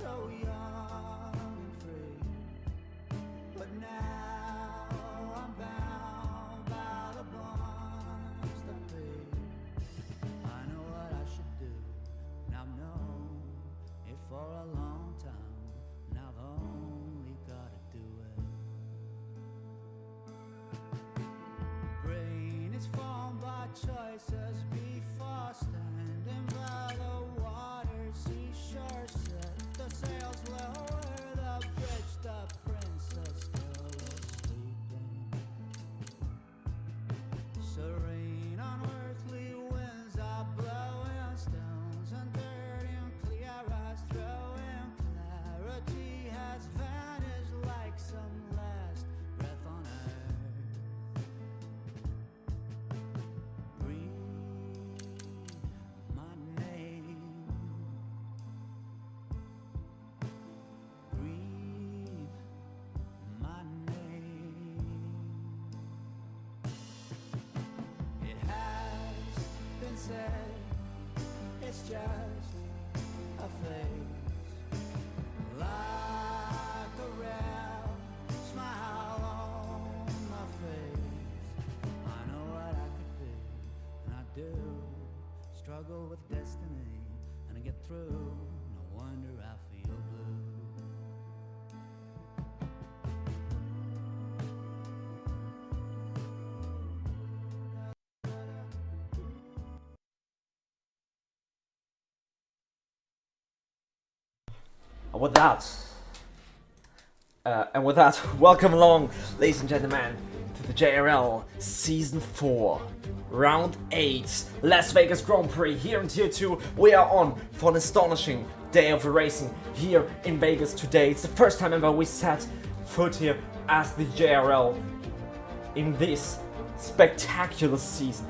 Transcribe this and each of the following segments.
so young and free, but now I'm bound by the bonds that be. I know what I should do, and I've known it for a long time, and I've only gotta do it. Brain is formed by choices before standing by the water, seashore set the sails lower, the bridge, the princess still sleeping. Serene, unearthly winds are blowing, stones and dirt and clear eyes throwing. Clarity has vanished like some last breath on earth. Breathe my name. Breathe my name. It has been said, it's just a phase, like a real smile on my face. I know what I could be, and I do. Struggle with destiny, and I get through. No wonder I feel blue. With that, welcome along, ladies and gentlemen, to the JRL Season 4, Round 8, Las Vegas Grand Prix here in Tier 2. We are on for an astonishing day of racing here in Vegas today. It's the first time ever we set foot here as the JRL in this spectacular season.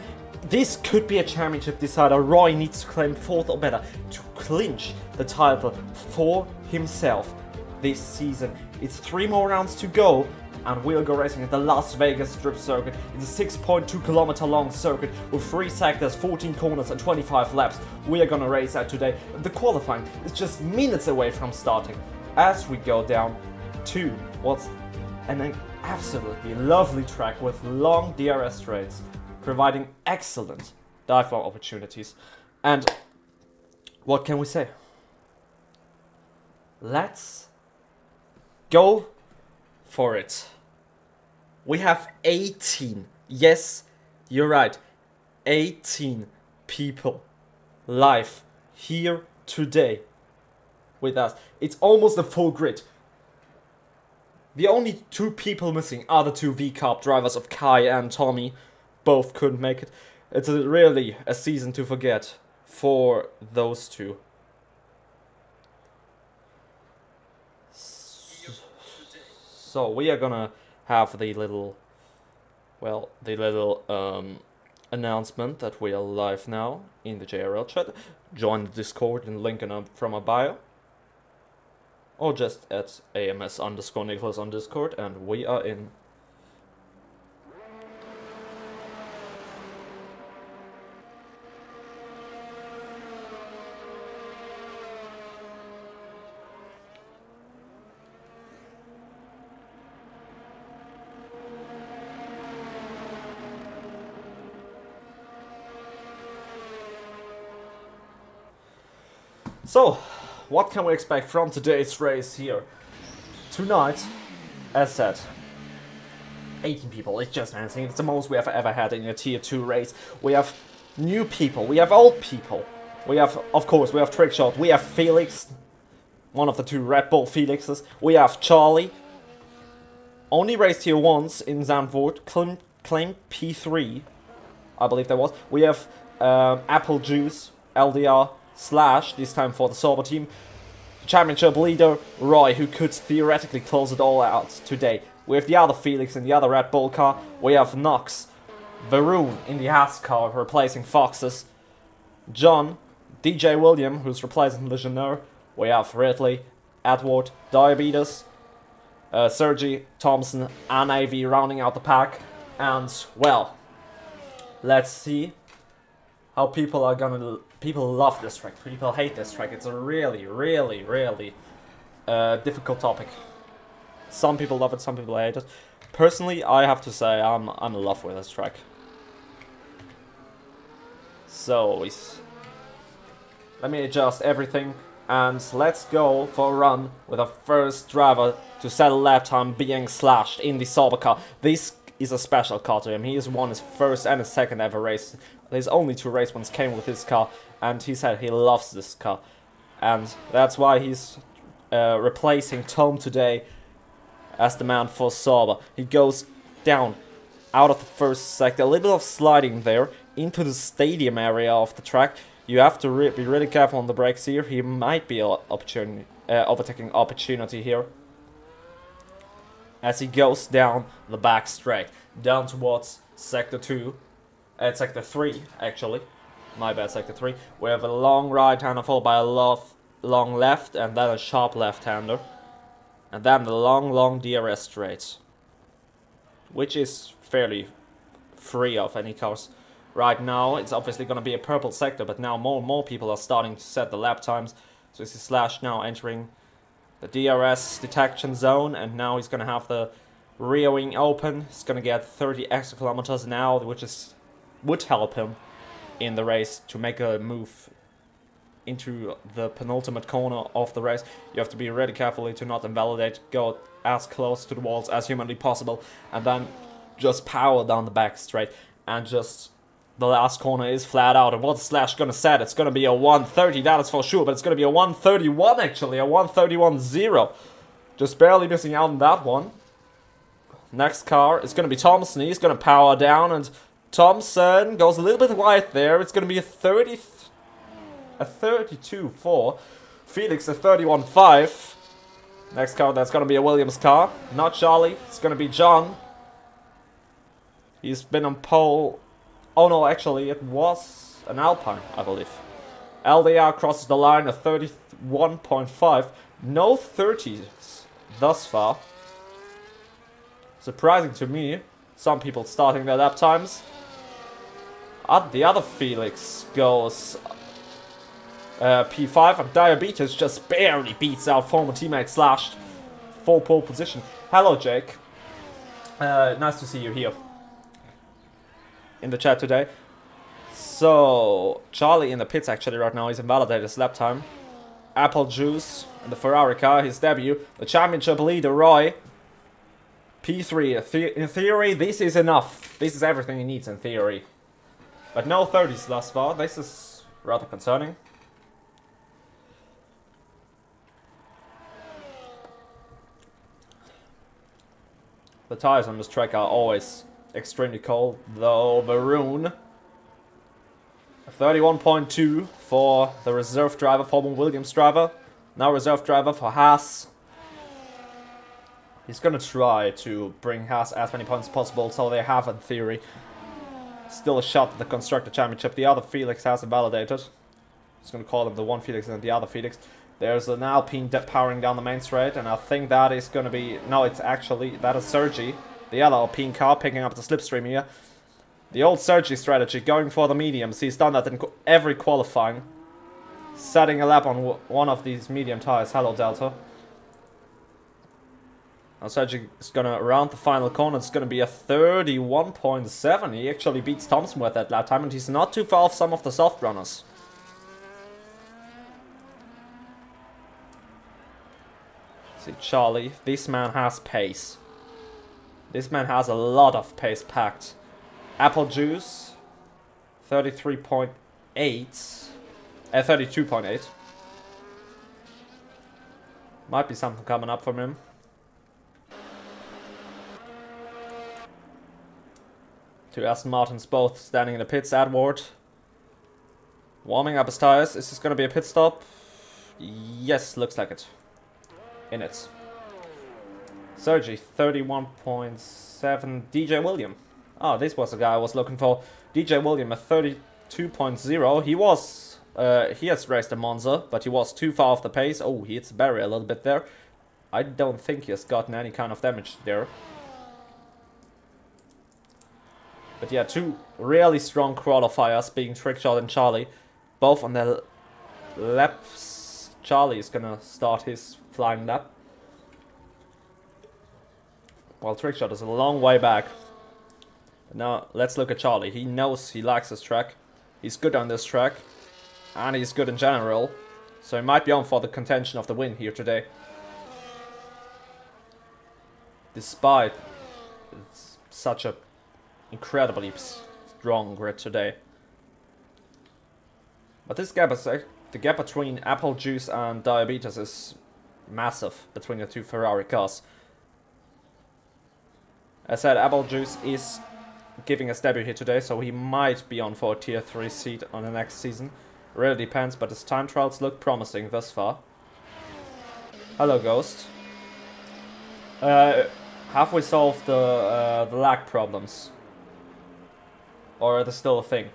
This could be a championship decider. Roy needs to claim 4th or better to clinch the title for himself this season. It's 3 more rounds to go, and we'll go racing at the Las Vegas Strip Circuit. It's a 6.2 kilometer long circuit with 3 sectors, 14 corners and 25 laps. We are gonna race that today. The qualifying is just minutes away from starting as we go down to what's an absolutely lovely track with long DRS straights, providing excellent dive bar opportunities. And what can we say? Let's go for it. We have 18, yes, you're right, 18 people live here today with us. It's almost a full grid. The only 2 people missing are the 2 V-Carb drivers of Kai and Tommy. Both couldn't make it. It's really a season to forget for those 2. So we are gonna have the little announcement that we are live now in the JRL chat. Join the Discord and link from our bio, or just at AMS_Nicholas on Discord, and we are in. So, what can we expect from today's race here? Tonight, as said, 18 people, it's just amazing. It's the most we have ever had in a Tier 2 race. We have new people, we have old people. We have, of course, we have Trickshot, we have Felix, one of the 2 Red Bull Felixes. We have Charlie, only raced here once in Zandvoort, claimed P3, I believe that was. We have Apple Juice, LDR, Slash, this time for the Sauber team. Championship leader, Roy, who could theoretically close it all out today. We have the other Felix in the other Red Bull car. We have Nox, Varun in the Haas car, replacing Foxes. John, DJ William, who's replacing Legionnaire. We have Ridley, Edward, Diabetes, Sergi, Thompson, and AV rounding out the pack. And, well, let's see how people are gonna... People love this track, people hate this track. It's a really, really, really difficult topic. Some people love it, some people hate it. Personally, I have to say I'm in love with this track. So, let me adjust everything and let's go for a run with our first driver to set a lap time being Slashed in the Sauber car. This is a special car to him. He has won his first and his second ever race. His only 2 race ones came with this car, and he said he loves this car. And that's why he's replacing Tom today as the man for Sauber. He goes down out of the first sector, a little bit of sliding there into the stadium area of the track. You have to be really careful on the brakes here. He might be overtaking opportunity here as he goes down the back straight, down towards sector 2, sector 3 actually. My bad, sector 3. We have a long right-hander followed by a long left, and then a sharp left-hander. And then the long DRS straight, which is fairly free of any cars. Right now, it's obviously going to be a purple sector, but now more and more people are starting to set the lap times. So this is Slash now entering the DRS detection zone, and now he's going to have the rear wing open. He's going to get 30 extra kilometers an hour, which would help him in the race to make a move into the penultimate corner of the race. You have to be really careful to not invalidate, go as close to the walls as humanly possible, and then just power down the back straight, and just the last corner is flat out. And what's Slash gonna set? It's gonna be a 130, that is for sure, but it's gonna be a 131 actually, a 131.0. Just barely missing out on that one. Next car is gonna be Thompson. He's gonna power down, and Thompson goes a little bit wide there. It's gonna be a 32.4. Felix a 31.5. Next car, that's gonna be a Williams car. Not Charlie, it's gonna be John. He's been on pole. Oh no, actually it was an Alpine, I believe. LDR crosses the line at 31.5. No 30s thus far. Surprising to me. Some people starting their lap times. The other Felix goes P5, and Diabetes just barely beats out former teammate Slashed for pole position. Hello Jake. Nice to see you here in the chat today. So, Charlie in the pits actually right now. He's invalidated his lap time. Apple Juice in the Ferrari car, his debut. The championship leader, Roy. P3. In theory, this is enough. This is everything he needs in theory. But no 30s thus far. This is rather concerning. The tires on this track are always extremely cold, though. Varun 31.2 for the reserve driver, former Williams driver, now reserve driver for Haas. He's gonna try to bring Haas as many points as possible, so they have, in theory, still a shot at the Constructor Championship. The other Felix has invalidated. Just gonna call him the one Felix and the other Felix. There's an Alpine powering down the main straight, and I think that is gonna be... No, it's actually... That is Sergi, the other Alpine car, picking up the slipstream here. The old Sergi strategy, going for the mediums. He's done that in every qualifying. Setting a lap on one of these medium tires. Hello, Delta. Now Sergi is gonna round the final corner. It's gonna be a 31.7. He actually beats Thompson with that lap time, and he's not too far off some of the soft runners. See, Charlie, this man has pace. This man has a lot of pace packed. Apple Juice, 33.8, 32.8. Might be something coming up from him. Two Aston Martins both standing in the pits. Edward warming up his tires. Is this going to be a pit stop? Yes, looks like it. In it. Sergi, 31.7. DJ William. Oh, this was the guy I was looking for. DJ William, a 32.0. He has raced a Monza, but he was too far off the pace. Oh, he hits the barrier a little bit there. I don't think he has gotten any kind of damage there. But yeah, two really strong qualifiers being Trickshot and Charlie. Both on their lap Charlie is gonna start his flying lap. While Trickshot is a long way back. Now let's look at Charlie. He knows he likes this track. He's good on this track. And he's good in general. So he might be on for the contention of the win here today. Despite it's such a incredibly strong grid today. But this gap is the gap between Apple Juice and Diabetes is massive between the two Ferrari cars. As I said, Apple Juice is giving a debut here today, so he might be on for a tier 3 seat on the next season. Really depends, but his time trials look promising thus far. Hello, Ghost. Have we solved the lag problems? Or are they still a thing?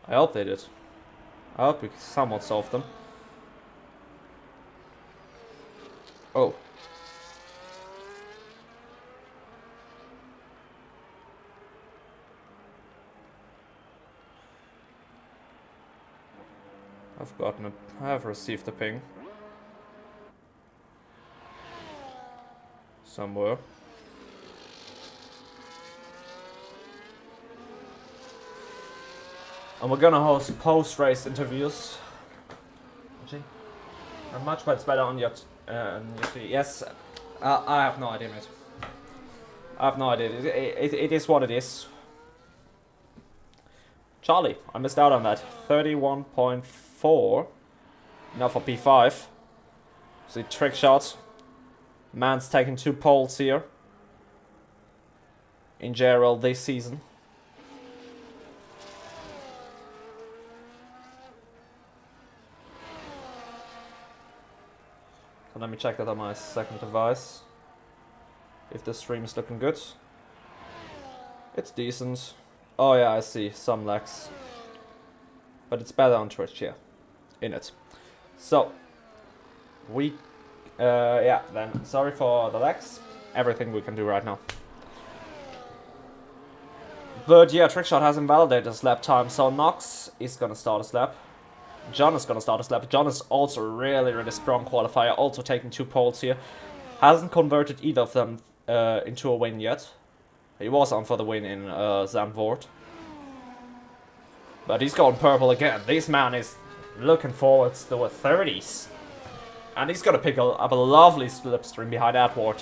I hope they did. I hope we somewhat solved them. Oh. I have received a ping. Somewhere. And we're gonna host post-race interviews. And much better on your yes, I have no idea, mate. I have no idea. It is what it is. Charlie, I missed out on that. 31.4. Now for P5. See, trick shot. Man's taking 2 poles here. In general this season. So let me check that on my second device. If the stream is looking good. It's decent. Oh yeah, I see some lags. But it's better on Twitch, yeah. In it. So, yeah, then sorry for the lags. Everything we can do right now. But yeah, Trickshot has invalidated his lap time, so Nox is gonna start his lap. John is gonna start his lap. John is also really strong qualifier, also taking 2 poles here. Hasn't converted either of them into a win yet. He was on for the win in Zandvoort. But he's going purple again. This man is looking forward to the 30s. And he's gonna pick up a lovely slipstream behind Edward.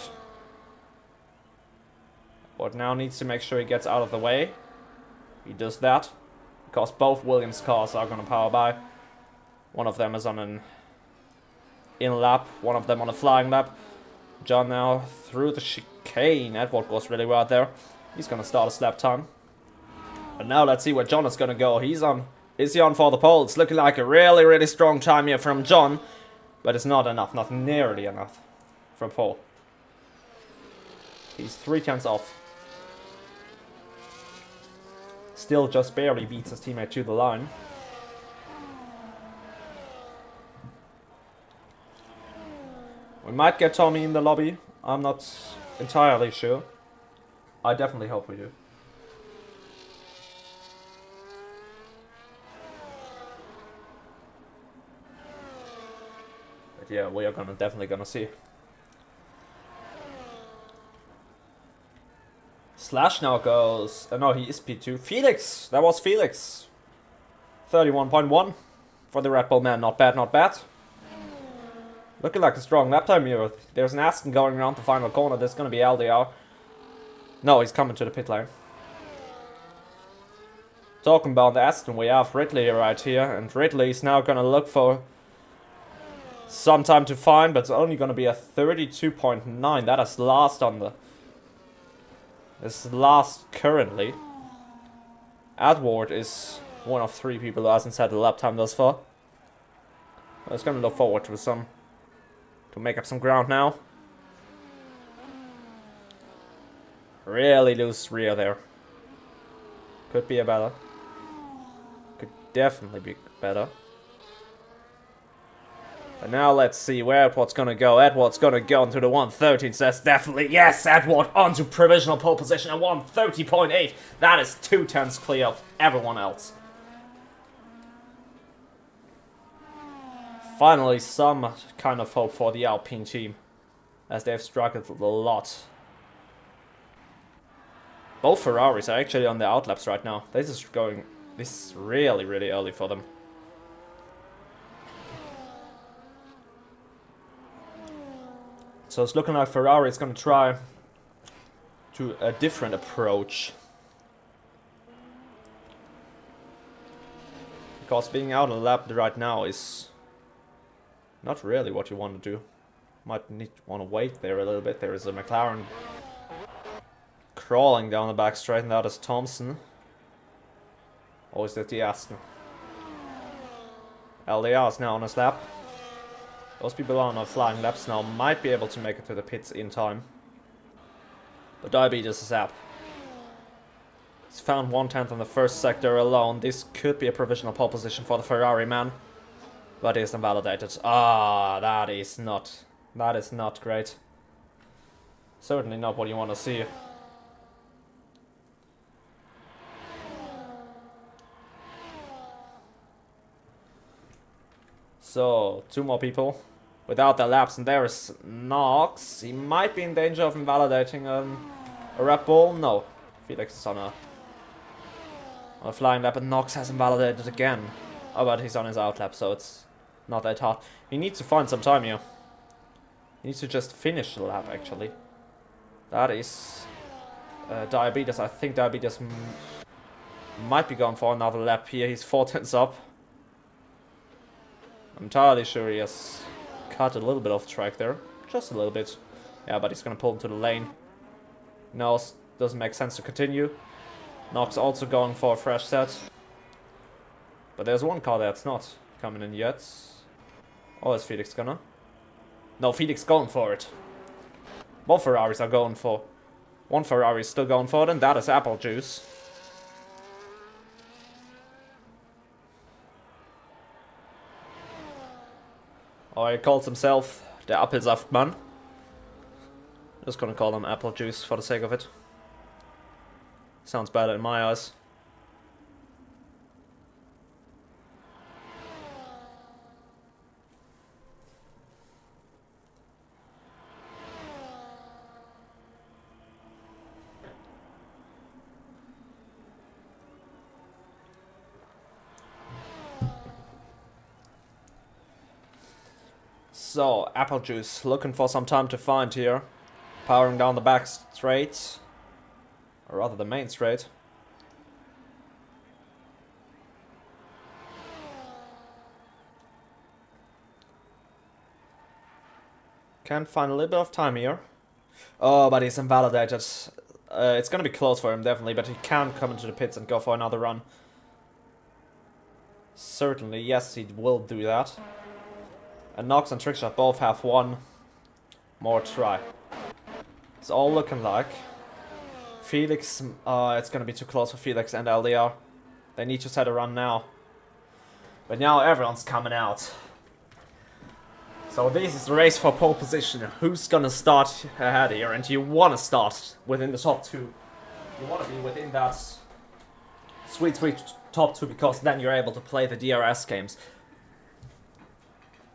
But now needs to make sure he gets out of the way. He does that. Because both Williams cars are gonna power by. One of them is on an in lap, one of them on a flying lap. John now through the chicane. Edward goes really well there. He's gonna start his lap time. And now let's see where John is gonna go. Is he on for the pole? It's looking like a really strong time here from John. But it's not enough, not nearly enough for pole. He's 3/10 off. Still just barely beats his teammate to the line. We might get Tommy in the lobby. I'm not entirely sure. I definitely hope we do. But yeah, we are definitely gonna see. Slash now goes... no, he is P2. Felix! That was Felix. 31.1 for the Red Bull man. Not bad, not bad. Looking like a strong lap time here. There's an Aston going around the final corner. There's going to be LDR. No, he's coming to the pit lane. Talking about the Aston, we have Ridley right here. And Ridley is now going to look for some time to find. But it's only going to be a 32.9. That is last on the... This is last currently. Edward is one of 3 people who hasn't set a lap time thus far. I was going to look forward to some... to make up some ground now. Really loose rear there. Could be a better. Could definitely be better. But now let's see where Edward's gonna go. Edward's gonna go into the 113. Says definitely yes. Edward onto provisional pole position at 130.8. That is 2/10 clear of everyone else. Finally, some kind of hope for the Alpine team, as they've struggled a lot. Both Ferraris are actually on the outlaps right now. This is really, really early for them. So it's looking like Ferrari is going to try to a different approach. Because being out on the lap right now is not really what you want to do. Might want to wait there a little bit. There is a McLaren crawling down the back straight, and that is Thompson. Or is that the Aston? LDR is now on his lap. Those people on flying laps now might be able to make it to the pits in time. But Diabetes is up. He's found 1/10 on the first sector alone. This could be a provisional pole position for the Ferrari man. But is invalidated. Ah, that is not great. Certainly not what you want to see. So, 2 more people without their laps, and there is Knox. He might be in danger of invalidating a Red Bull. No, Felix is on a flying lap, and Knox has invalidated again. Oh, but he's on his outlap, so it's not that hard. He needs to find some time here. He needs to just finish the lap, actually. That is Diabetes. I think Diabetes might be going for another lap here. He's 4/10 up. I'm entirely sure he has cut a little bit off track there. Just a little bit. Yeah, but he's gonna pull into the lane. No, doesn't make sense to continue. Knox also going for a fresh set. But there's one car that's not coming in yet. Oh, is Felix gonna? No, Felix going for it. Both Ferraris are going for. One Ferrari is still going for it, and that is Apple Juice. Or he calls himself the Apfelsaftmann. Just gonna call him Apple Juice for the sake of it. Sounds better in my eyes. So, Apple Juice looking for some time to find here. Powering down the back straight. Or rather the main straight. Can't find a little bit of time here. Oh, but he's invalidated. It's gonna be close for him, definitely, but he can come into the pits and go for another run. Certainly, yes, he will do that. And Knox and Trickshot both have one more try. It's all looking like Felix, it's gonna be too close for Felix and LDR. They need to set a run now. But now everyone's coming out. So this is the race for pole position. Who's gonna start ahead here? And you wanna start within the top 2. You wanna be within that sweet top 2, because then you're able to play the DRS games.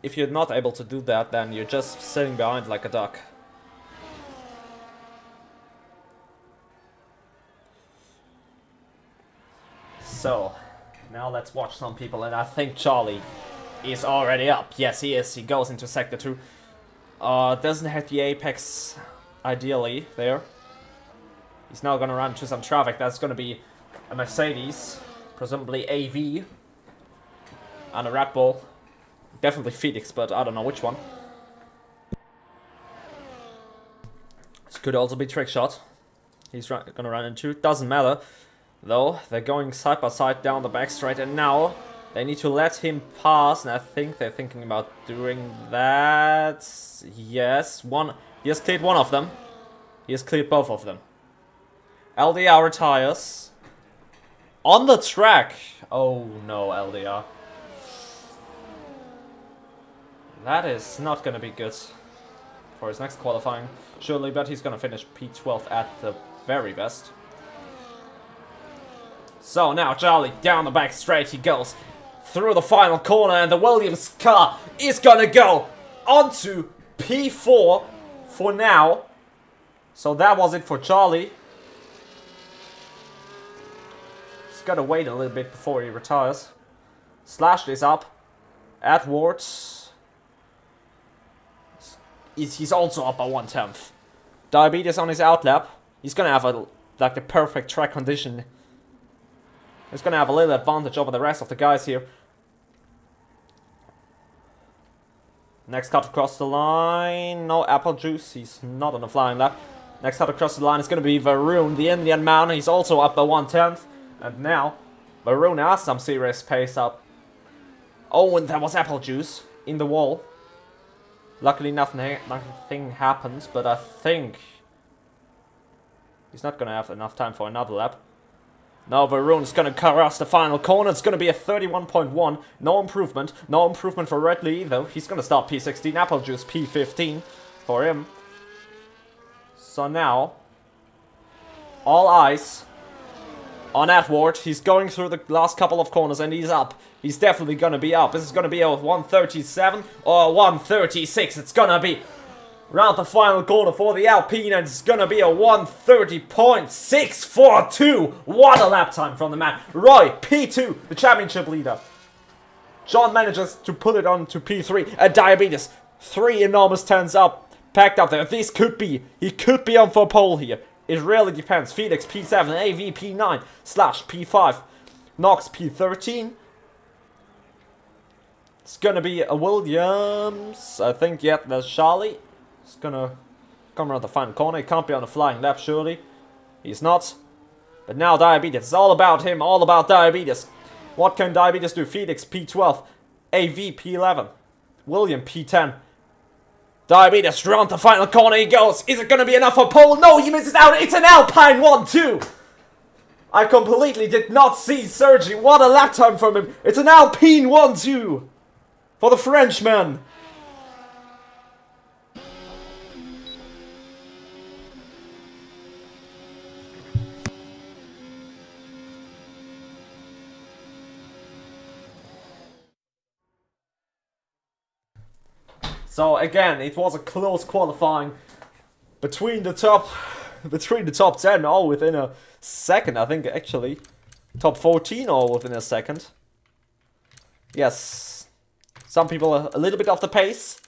If you're not able to do that, then you're just sitting behind like a duck. So, now let's watch some people, and I think Charlie is already up. Yes, he is. He goes into sector 2. Doesn't have the apex, ideally, there. He's now gonna run into some traffic. That's gonna be a Mercedes, presumably AV, and a Red Bull. Definitely Felix, but I don't know which one. This could also be Trickshot. He's gonna run into. Doesn't matter, though. They're going side by side down the back straight, and now they need to let him pass. And I think they're thinking about doing that. Yes, he has cleared one of them. He has cleared both of them. LDR retires on the track. Oh no, LDR. That is not going to be good for his next qualifying, surely, but he's going to finish P12 at the very best. So now Charlie down the back straight he goes. through the final corner, and the Williams car is gonna go onto P4 for now. So that was it for Charlie. He's gotta wait a little bit before he retires. Slash is up. Edwards. He's also up by 1/10. Diabetes on his outlap. He's gonna have the perfect track condition. He's gonna have a little advantage over the rest of the guys here. Next cut across the line. No Apple Juice. He's not on the flying lap. Next cut across the line is gonna be Varun, the Indian man. He's also up by 1/10. And now, Varun has some serious pace up. Oh, and there was Apple Juice in the wall. Luckily nothing happens, but I think he's not gonna have enough time for another lap. Now Varun's gonna cross the final corner. It's gonna be a 31.1. No improvement. No improvement for Redley either. He's gonna start P16. Apple Juice P15 for him. So now, all eyes on Edward. He's going through the last couple of corners and he's up. He's definitely gonna be up. This is gonna be a 137 or a 136. It's gonna be around the final corner for the Alpine, and it's gonna be a 130.642. What a lap time from the man. Roy, P2, the championship leader. John manages to pull it on to P3. Diabetes, 3 enormous turns up, packed up there. He could be on for pole here. It really depends. Felix P7, AV P9, Slash P5, Knox P13. It's gonna be a Williams. I think, yep, there's Charlie. He's gonna come around the final corner. He can't be on a flying lap, surely. He's not. But now Diabetes. It's all about him, all about Diabetes. What can Diabetes do? Felix P12, AV P11, William P10. Diabetes around the final corner he goes. Is it gonna be enough for pole? No, he misses out. It's an Alpine 1-2. I completely did not see Sergi. What a lap time from him. It's an Alpine 1-2 for the Frenchman. So again, it was a close qualifying between the top 10, all within a second, I think, actually. Top 14 all within a second. Yes, some people are a little bit off the pace,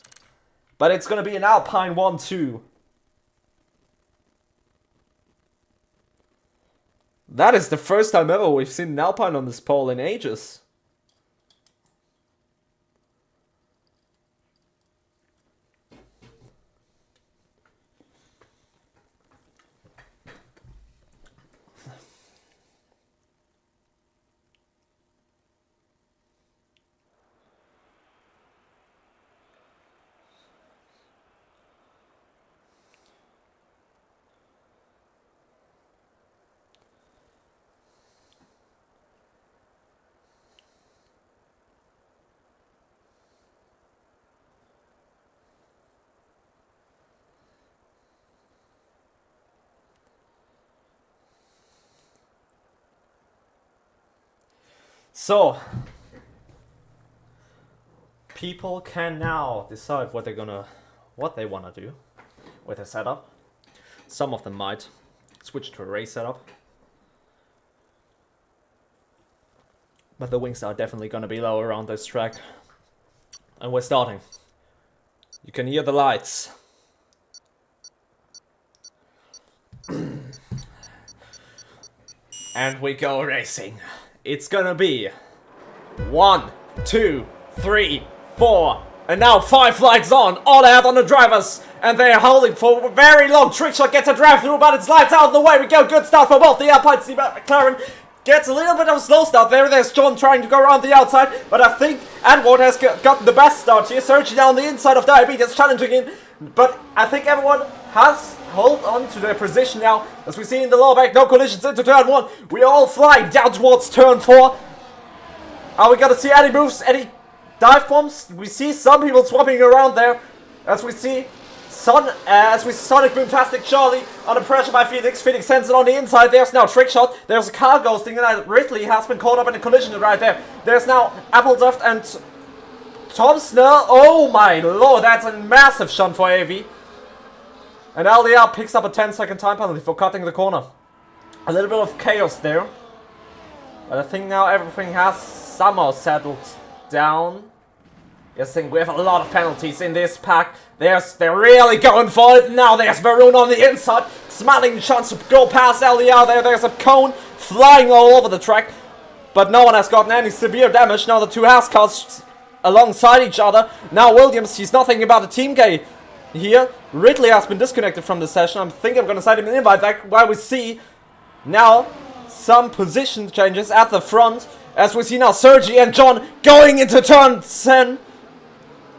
but it's gonna be an Alpine 1-2. That is the first time ever we've seen an Alpine on this pole in ages. So, people can now decide what they wanna do with their setup. Some of them might switch to a race setup, but the wings are definitely gonna be low around this track. And we're starting. You can hear the lights. And we go racing. It's gonna be 1, 2, 3, 4, and now 5 lights on. All out on the drivers, and they're holding for very long. Trickshot gets a drive through, but it's lights out of the way. We go. Good start for both the Alpine. McLaren gets a little bit of a slow start there. There's John trying to go around the outside, but I think Edward has gotten the best start here. Sergi down the inside of Diabetes, challenging in, but I think everyone has hold on to their position now. As we see in the lower back, no collisions into turn 1. We all fly down towards turn 4. Are we gonna see any moves, any dive bombs? We see some people swapping around there. As we see As we see Sonic Boom Plastic Charlie under pressure by Phoenix. Phoenix sends it on the inside. There's now Trick Shot. There's a car ghosting, and Ridley has been caught up in a collision right there. There's now Applesauce and Tom Snell. Oh my lord, that's a massive shunt for AV. And LDR picks up a 10-second time penalty for cutting the corner. A little bit of chaos there. But I think now everything has somehow settled down. Yes, I think we have a lot of penalties in this pack. They're really going for it. Now there's Varun on the inside. Smiling chance to go past LDR there. There's a cone flying all over the track. But no one has gotten any severe damage. Now the two Hascars alongside each other. Now Williams, he's not thinking about the team game here. Ridley has been disconnected from the session. I think I'm going to send him an invite back while we see now some position changes at the front. As we see now Sergi and John going into turn 10.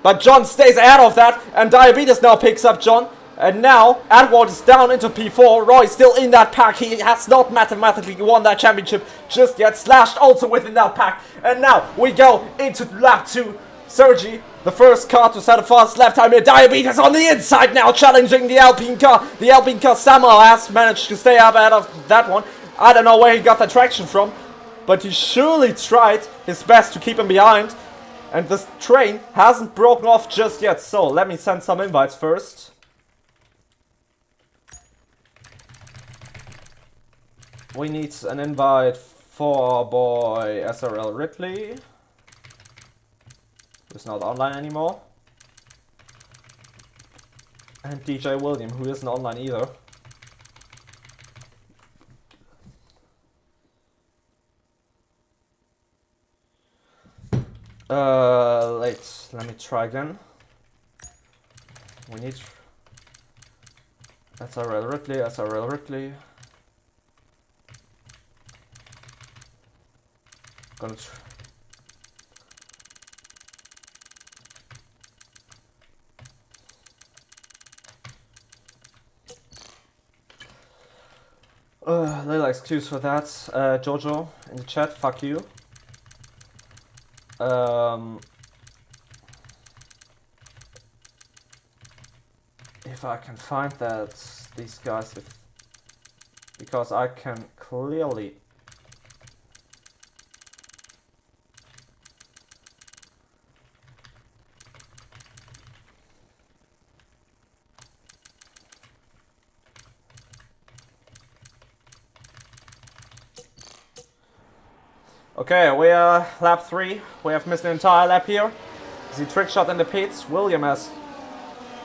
But John stays ahead of that, and Diabetes now picks up John. And now Edward is down into P4. Roy still in that pack. He has not mathematically won that championship just yet. Slashed also within that pack. And now we go into lap 2. Sergi, the first car to set a fast lap time here. Diabetes on the inside now, challenging the Alpine car. The Alpine car somehow has managed to stay up ahead of that one. I don't know where he got the traction from, but he surely tried his best to keep him behind. And this train hasn't broken off just yet, so let me send some invites first. We need an invite for our boy SRL Ridley, who's not online anymore. And DJ William, who isn't online either. Let me try again. We need SRL Ridley, SRL Ridley. Gonna little excuse for that. Jojo in the chat, fuck you. If I can find that, these guys, because I can clearly okay, we are lap 3. We have missed an entire lap here. Is he trick shot in the pits? William has.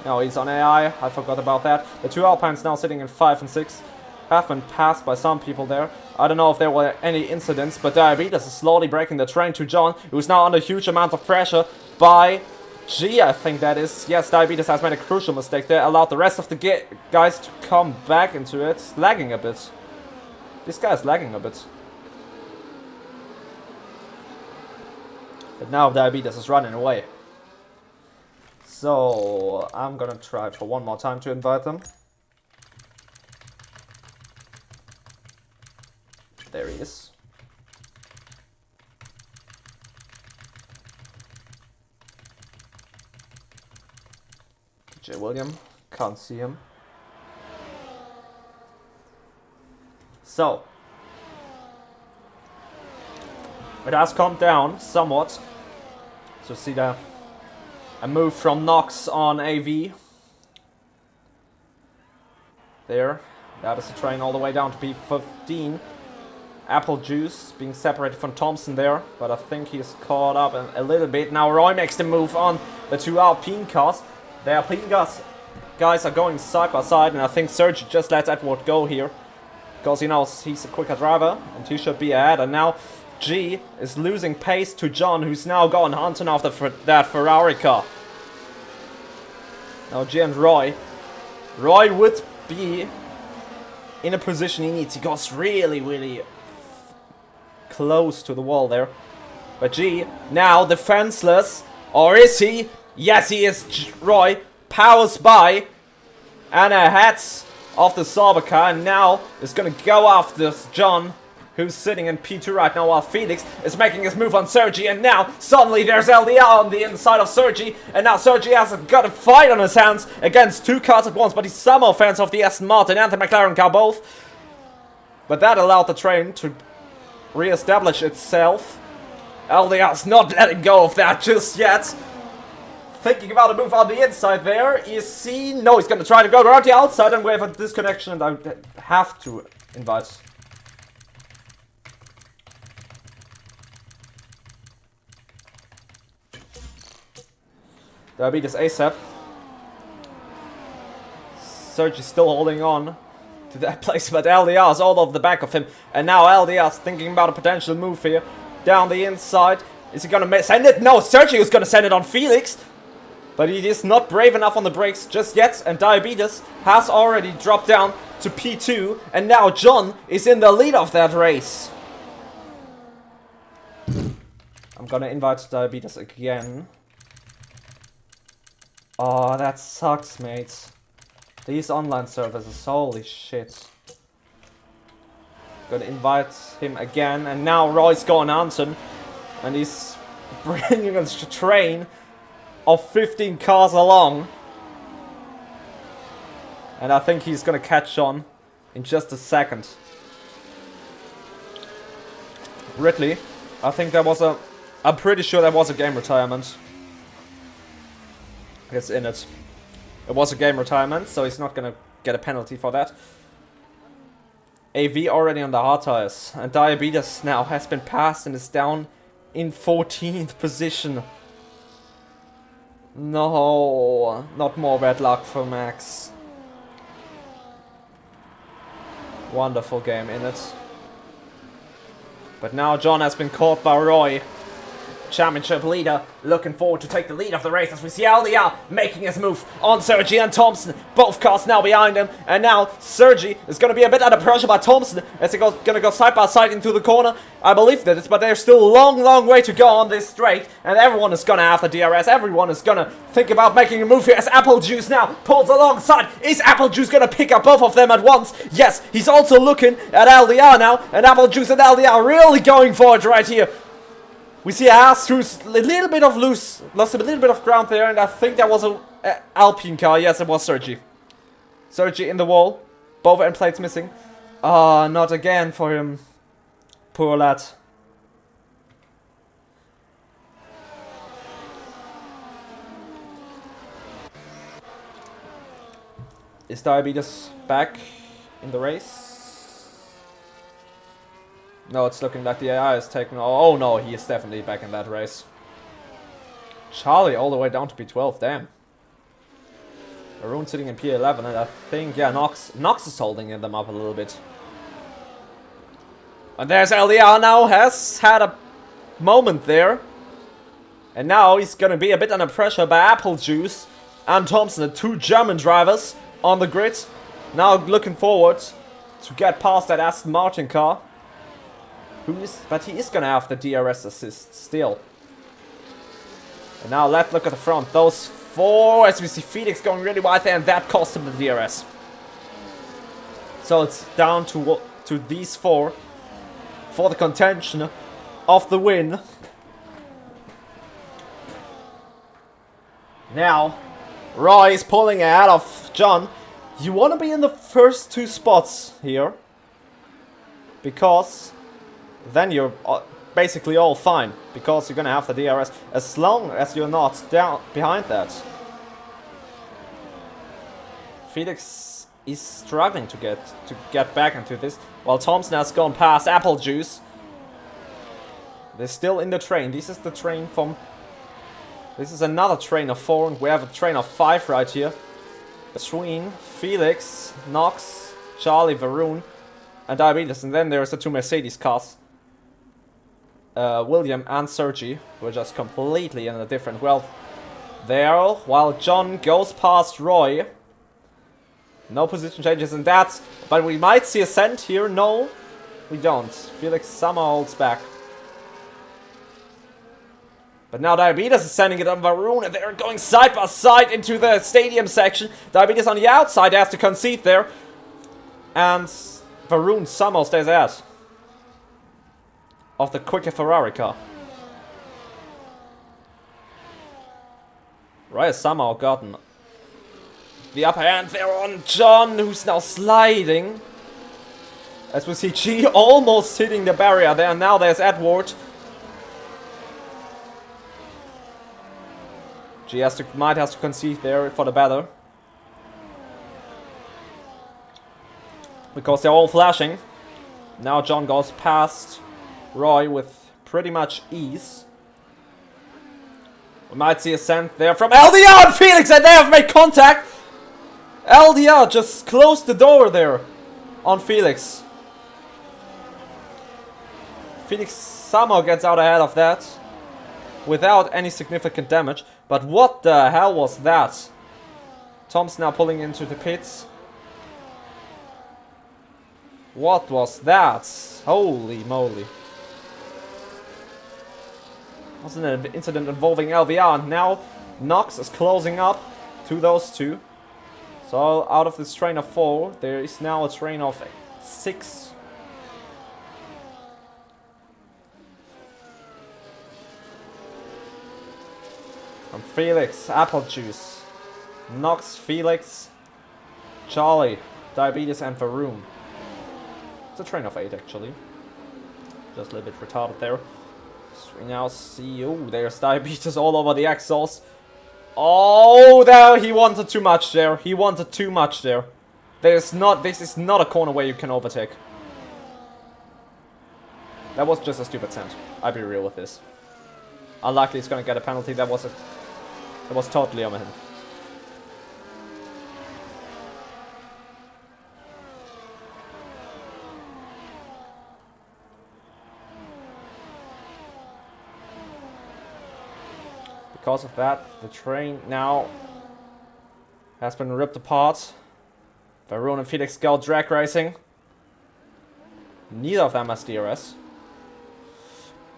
No, he's on AI. I forgot about that. The two Alpines now sitting in 5 and 6 have been passed by some people there. I don't know if there were any incidents, but Diabetes is slowly breaking the train to John, who's now under huge amount of pressure by G, I think that is. Yes, Diabetes has made a crucial mistake there. Allowed the rest of the guys to come back into it. Lagging a bit. This guy's lagging a bit. But now Diabetes is running away. So I'm gonna try for one more time to invite them. There he is. J. William, can't see him. So it has calmed down somewhat. So see that a move from Nox on AV. There. That is the train all the way down to P15. Apple Juice being separated from Thompson there, but I think he's caught up a little bit. Now Roy makes the move on the two Alpine cars. The Alpine guys are going side by side, and I think Sergi just lets Edward go here, because he knows he's a quicker driver and he should be ahead. And now G is losing pace to John, who's now gone hunting after that Ferrari car. Now G and Roy would be in a position he needs. He goes really close to the wall there. But G, now defenseless. Or is he? Yes, he is. Roy powers by and ahead of the Sauber car, and now is going to go after John who's sitting in P2 right now, while Felix is making his move on Sergi, and now suddenly there's LDR on the inside of Sergi, and now Sergi has got a fight on his hands against 2 cars at once, but he's somehow fans of the Aston Martin and the McLaren car both. But that allowed the train to re-establish itself. LDR's not letting go of that just yet. Thinking about a move on the inside there. Is he? No, he's going to try to go around the outside, and we have a disconnection, and I have to invite. Diabetes ASAP. Sergi's still holding on to that place, but LDR is all over the back of him, and now LDR's thinking about a potential move here down the inside. Is he gonna send it? No, Sergi is gonna send it on Felix, but he is not brave enough on the brakes just yet, and Diabetes has already dropped down to P2, and now John is in the lead of that race. I'm gonna invite Diabetes again. Oh, that sucks, mates. These online services, holy shit. Gonna invite him again, and now Roy's going Anton, and he's bringing a train of 15 cars along. And I think he's gonna catch on in just a second. Ridley, I think that was I'm pretty sure that was a game retirement. It's in it. It was a game retirement, so he's not gonna get a penalty for that. AV already on the hard tires, and Diabetes now has been passed and is down in 14th position. No, not more bad luck for Max. Wonderful game in it. But now John has been caught by Roy. Championship leader looking forward to take the lead of the race as we see LDR making his move on Sergi and Thompson. Both cars now behind him, and now Sergi is going to be a bit under pressure by Thompson as they're going to go side by side into the corner. I believe that it's, but there's still a long way to go on this straight, and everyone is going to have the DRS. Everyone is going to think about making a move here as Apple Juice now pulls alongside. Is Apple Juice going to pick up both of them at once? Yes, he's also looking at LDR now, and Apple Juice and LDR really going for it right here. We see Haas who's lost a little bit of ground there, and I think that was a Alpine car. Yes, it was Sergi. Sergi in the wall. Both end plates missing. Ah, not again for him. Poor lad. Is Diabetes back in the race? No, it's looking like the AI is taking... Oh no, he is definitely back in that race. Charlie all the way down to P12, damn. Arun sitting in P11, and I think, yeah, Nox is holding them up a little bit. And there's LDR now, has had a moment there. And now he's gonna be a bit under pressure by Apple Juice and Thompson, the 2 German drivers on the grid. Now looking forward to get past that Aston Martin car. But he is gonna have the DRS assist still. And now let's look at the front. Those 4, as we see Felix going really wide there, and that cost him the DRS. So it's down to these 4 for the contention of the win. Now, Roy is pulling ahead of John. You want to be in the first 2 spots here, because then you're basically all fine, because you're gonna have the DRS as long as you're not down behind that. Felix is struggling to get back into this, while Thompson has gone past Apple Juice. They're still in the train. This is the train from... This is another train of 4, and we have a train of 5 right here. Between Felix, Nox, Charlie, Varun, and Diabetes, and then there's the 2 Mercedes cars. William and Sergi were just completely in a different world there, while John goes past Roy. No position changes in that, but we might see a send here. No, we don't. Felix somehow holds back. But now Diabetes is sending it on Varun, and they're going side by side into the stadium section. Diabetes on the outside has to concede there, and Varun somehow stays out. of the quicker Ferrari car. Roy has somehow gotten the upper hand there on John, who's now sliding. As we see G almost hitting the barrier there. Now there's Edward. G might have to concede there for the better. Because they're all flashing. Now John goes past Roy with pretty much ease. We might see a send there from LDR and Felix, and they have made contact! LDR just closed the door there on Felix. Felix somehow gets out ahead of that without any significant damage. But what the hell was that? Tom's now pulling into the pits. What was that? Holy moly. Was an incident involving LVR, and now Nox is closing up to those two. So out of this train of 4, there is now a train of 6. From Felix, Apple Juice, Nox, Felix, Charlie, Diabetes, and Varun. It's a train of 8 actually. Just a little bit retarded there. So we now see, oh, there's Diabetes all over the exhaust. Oh, there, he wanted too much there. He wanted too much there. This is not a corner where you can overtake. That was just a stupid send. I'll be real with this. Unlikely he's gonna get a penalty. That was totally on him. Because of that, the train now has been ripped apart. Varun and Felix go drag racing. Neither of them has DRS.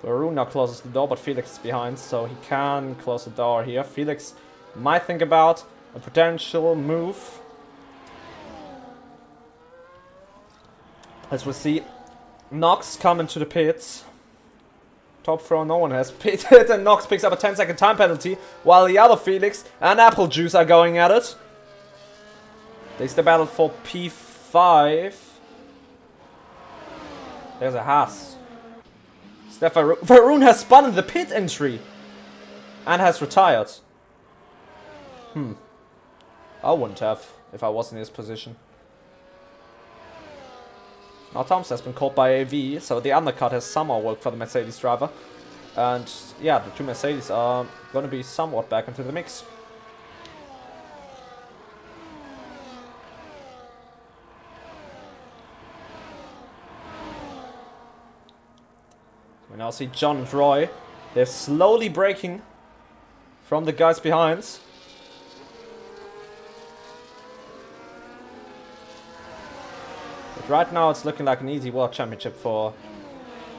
Varun now closes the door, but Felix is behind, so he can close the door here. Felix might think about a potential move. As we see Nox come into the pits. Top throw, no one has pitted, and Nox picks up a 10-second time penalty, while the other Felix and Apple Juice are going at it. There's the battle for P5. There's a Haas. Varun has spun in the pit entry and has retired. I wouldn't have if I was in his position. Now Thomas has been caught by AV, so the undercut has somehow worked for the Mercedes driver. And yeah, the two Mercedes are going to be somewhat back into the mix. We now see John and Roy. They're slowly breaking from the guys behind. But right now it's looking like an easy World Championship for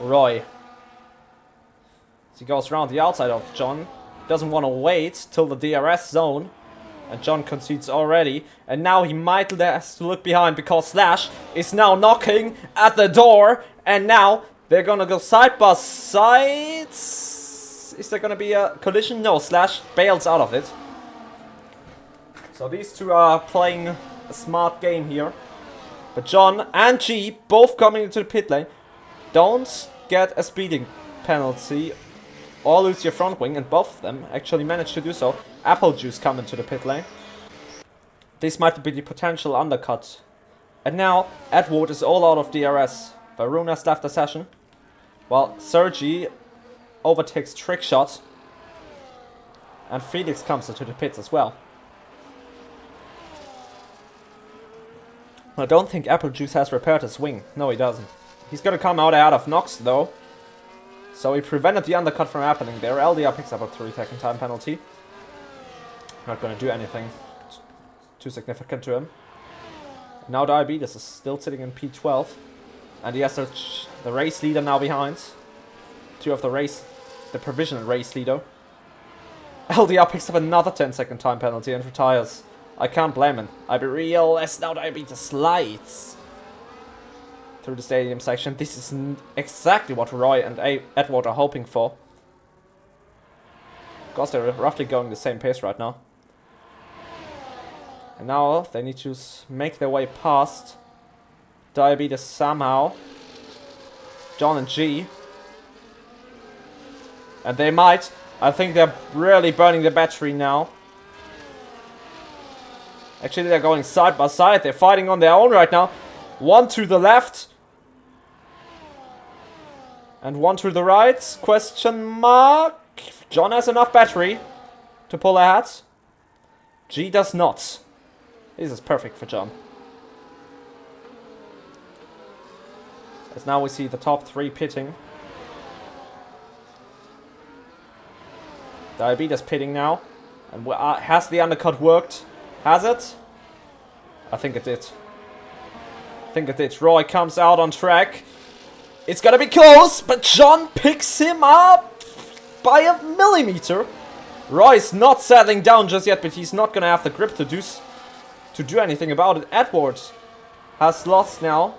Roy. As he goes around the outside of John. Doesn't want to wait till the DRS zone. And John concedes already. And now he might have to look behind because Slash is now knocking at the door. And now they're gonna go side by side. Is there gonna be a collision? No, Slash bails out of it. So these two are playing a smart game here. But John and G, both coming into the pit lane, don't get a speeding penalty or lose your front wing, and both of them actually managed to do so. Apple Juice come into the pit lane. This might be the potential undercut. And now Edward is all out of DRS. Varun has left the session, while Sergi overtakes Trickshot, and Felix comes into the pits as well. I don't think Apple Juice has repaired his wing. No, he doesn't. He's gonna come out of Nox though, so he prevented the undercut from happening there. LDR picks up a 3-second time penalty. Not gonna do anything too significant to him. Now Diabetes is still sitting in P12. And he has the race leader now behind. Two of the provisional race leader. LDR picks up another 10-second time penalty and retires. I can't blame him. I'll be real, as now Diabetes slides. through the stadium section. This is exactly what Roy and Edward are hoping for. Because they're roughly going the same pace right now. And now they need to make their way past Diabetes somehow. John and G. And they might. I think they're really burning the battery now. Actually, they're going side by side. They're fighting on their own right now. One to the left. And one to the right. Question mark. John has enough battery to pull ahead. G does not. This is perfect for John. As now we see the top 3 pitting. Diabetes pitting now. And has the undercut worked? Has it? I think it did. Roy comes out on track. It's gonna be close, but John picks him up by a millimeter. Roy's not settling down just yet, but he's not gonna have the grip to do anything about it. Edwards has lost now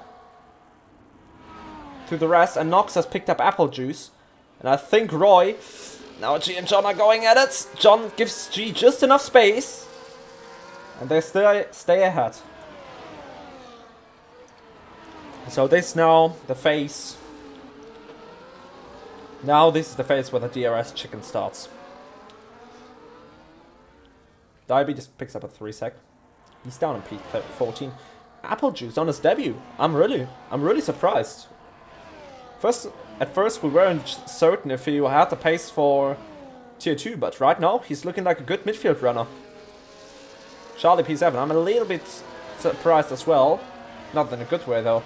to the rest, and Knox has picked up apple juice. And I think Roy... Now G and John are going at it. John gives G just enough space. And they stay ahead. So this now the phase. Now this is the phase where the DRS chicken starts. Diabetes picks up a 3 sec. He's down in P14. Apple juice on his debut. I'm really surprised. At first we weren't certain if he had the pace for tier 2, but right now he's looking like a good midfield runner. Charlie P7, I'm a little bit surprised as well. Not in a good way though.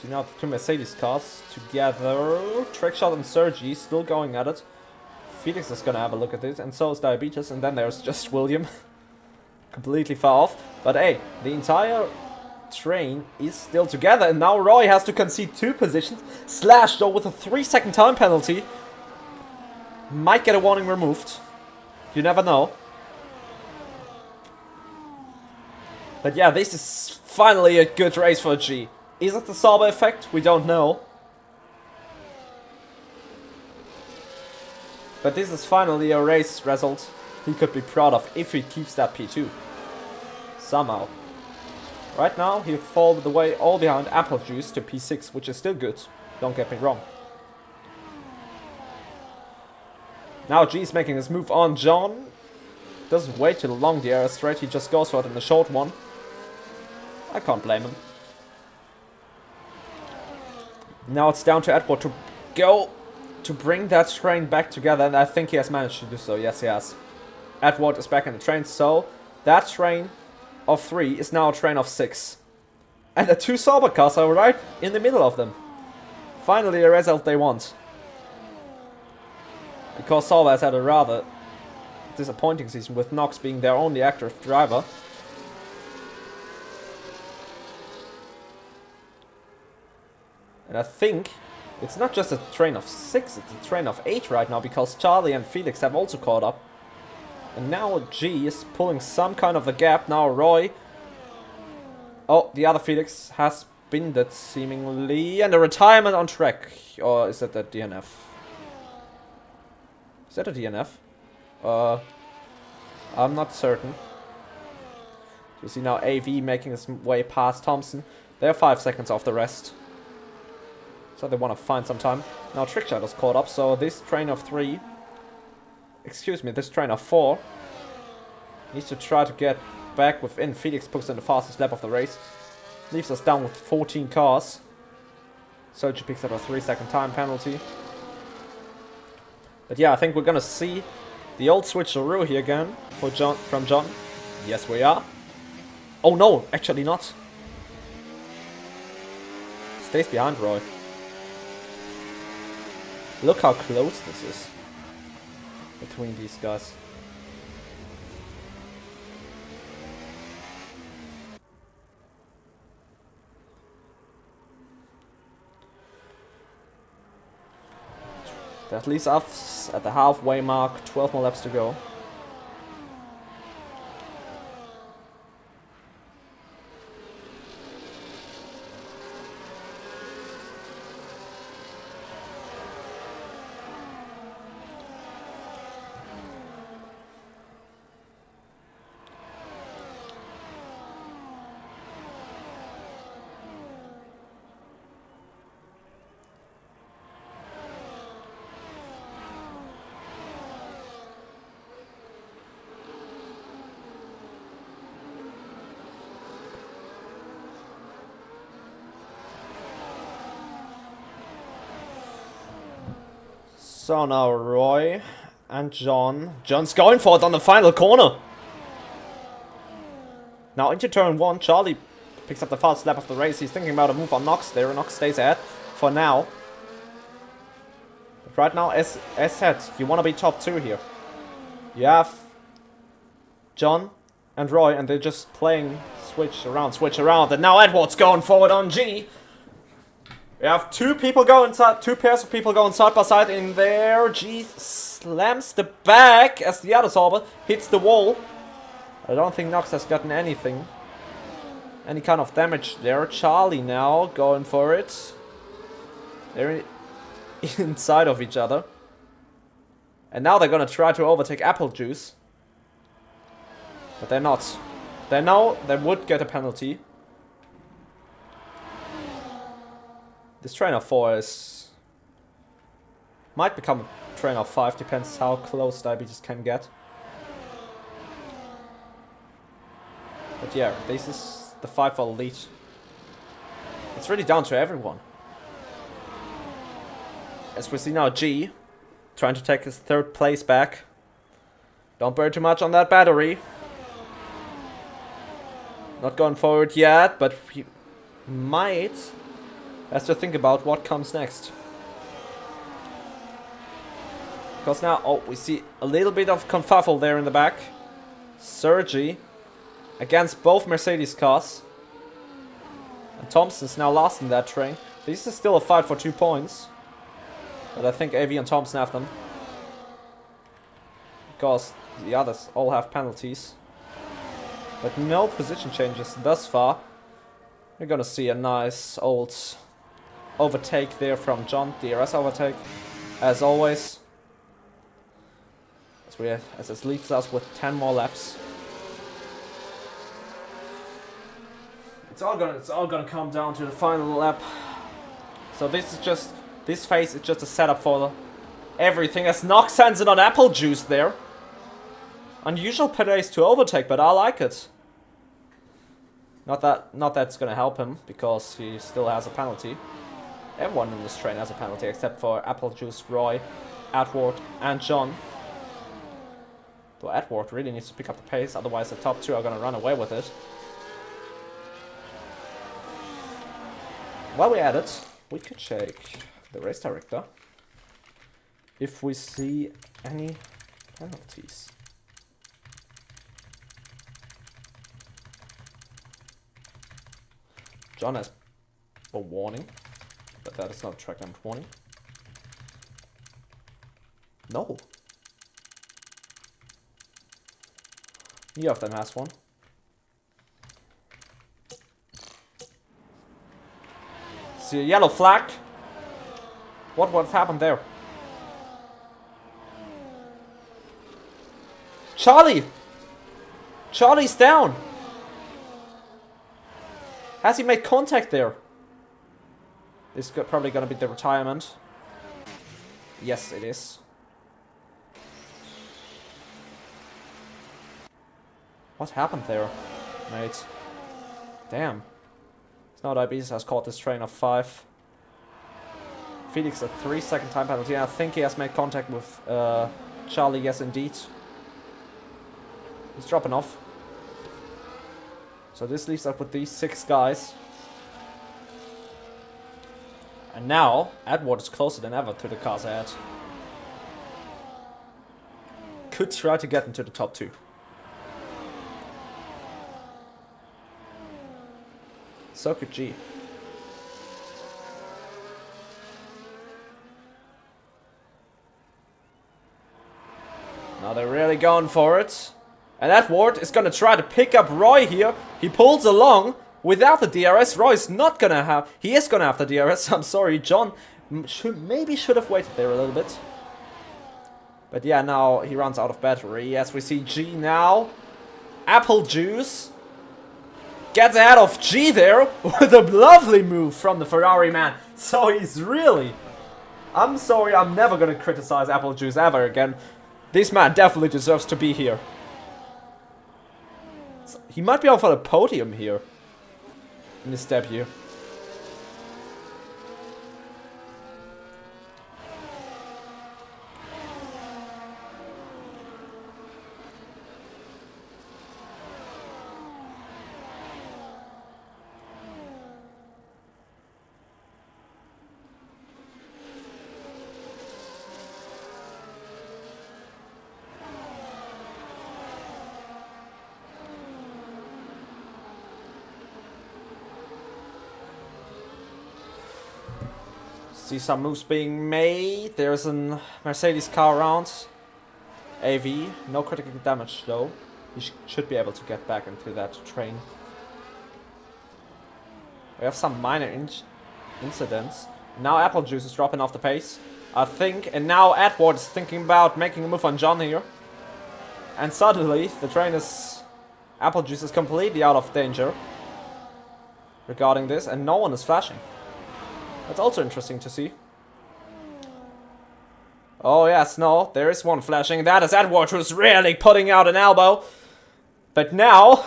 So now the 2 Mercedes cars together. Trickshot and Sergi still going at it. Felix is gonna have a look at this, and so is Diabetes, and then there's just William. Completely far off. But hey, the entire train is still together, and now Roy has to concede 2 positions. Slash though with a 3-second time penalty. Might get a warning removed. You never know. But yeah, this is finally a good race for G. Is it the Sauber effect? We don't know. But this is finally a race result he could be proud of if he keeps that P2. Somehow. Right now, he'll fall the way all behind Apple Juice to P6, which is still good. Don't get me wrong. Now G's making his move on John. Doesn't wait too long the air straight, he just goes for it in the short one. I can't blame him. Now it's down to Edward to go to bring that train back together, and I think he has managed to do so. Yes, he has. Edward is back in the train, so that train of 3 is now a train of 6. And the 2 Sauber cars are right in the middle of them. Finally a result they want. Because Sauber has had a rather disappointing season, with Knox being their only active driver. And I think it's not just a train of 6, it's a train of 8 right now, because Charlie and Felix have also caught up. And now G is pulling some kind of a gap. Now Roy... Oh, the other Felix has been that seemingly. And a retirement on track. Or is that a DNF? Is that a DNF? I'm not certain. You see now AV making his way past Thompson. They're 5 seconds off the rest. So they want to find some time. Now Trickshot is caught up, so this train of 3... Excuse me, this train of 4 needs to try to get back within. Felix puts in the fastest lap of the race. Leaves us down with 14 cars. Sergi picks up a 3-second time penalty. But yeah, I think we're gonna see the old switcheroo here again for from John. Yes, we are. Oh no, actually not. Stays behind Roy. Look how close this is between these guys. That leaves us at the halfway mark, 12 more laps to go. So now Roy and John. John's going for it on the final corner. Now into turn 1, Charlie picks up the fast lap of the race. He's thinking about a move on Nox there. Nox stays ahead for now. But right now, as said, you want to be top 2 here. You have John and Roy, and they're just playing switch around. And now Edward's going forward on G. We have two pairs of people going side by side in there. G slams the back as the other Sauber hits the wall. I don't think Nox has gotten anything. Any kind of damage there. Charlie now going for it. They're inside of each other. And now they're gonna try to overtake Apple Juice. But they're not. They know they would get a penalty. This train of 4 might become a train of 5, depends how close Diabetes can get. But yeah, this is the fight for the lead. It's really down to everyone. As we see now, G trying to take his 3rd place back. Don't burn too much on that battery. Not going forward yet, but he might. Has to think about what comes next. Because now, oh, we see a little bit of confuffle there in the back. Sergi against both Mercedes cars. And Thompson's now last in that train. This is still a fight for 2 points. But I think AV and Thompson have them. Because the others all have penalties. But no position changes thus far. We're gonna see a nice old overtake there from John. DRS overtake, as always. As this leaves us with 10 more laps. It's all gonna come down to the final lap. So this phase is just a setup for everything. As Nox sends it on Apple Juice there. Unusual pace to overtake, but I like it. Not that it's gonna help him because he still has a penalty. Everyone in this train has a penalty except for Apple Juice, Roy, Edward, and John. Though Edward really needs to pick up the pace, otherwise the top 2 are gonna run away with it. While we're at it, we could check the race director if we see any penalties. John has a warning, but that is not a track limit warning. No. Neither of them has one. See a yellow flag. What happened there? Charlie! Charlie's down! Has he made contact there? This is probably gonna be the retirement. Yes, it is. What happened there, mate? Damn. Snow Diabetes has caught this train of 5. Felix a 3-second time penalty. I think he has made contact with Charlie, yes indeed. He's dropping off. So this leaves us with these 6 guys. And now, Edward is closer than ever to the cars ahead. Could try to get into the top 2. So could G. Now they're really going for it. And Edward is gonna try to pick up Roy here. He pulls along without the DRS. Roy is not gonna have... He is gonna have the DRS. I'm sorry, John maybe should have waited there a little bit. But yeah, now he runs out of battery. As we see G now. Apple Juice gets ahead of G there with a lovely move from the Ferrari man. So he's really... I'm sorry, I'm never gonna criticize Apple Juice ever again. This man definitely deserves to be here. He might be on for the podium here in his debut. See some moves being made. There's a Mercedes car around. AV, no critical damage though. He should be able to get back into that train. We have some minor incidents. Now Apple Juice is dropping off the pace, I think. And now Edward is thinking about making a move on John here. And suddenly, the train is... Apple Juice is completely out of danger regarding this, and no one is flashing. That's also interesting to see. Oh yes, no, there is one flashing. That is Edward, who's really putting out an elbow. But now,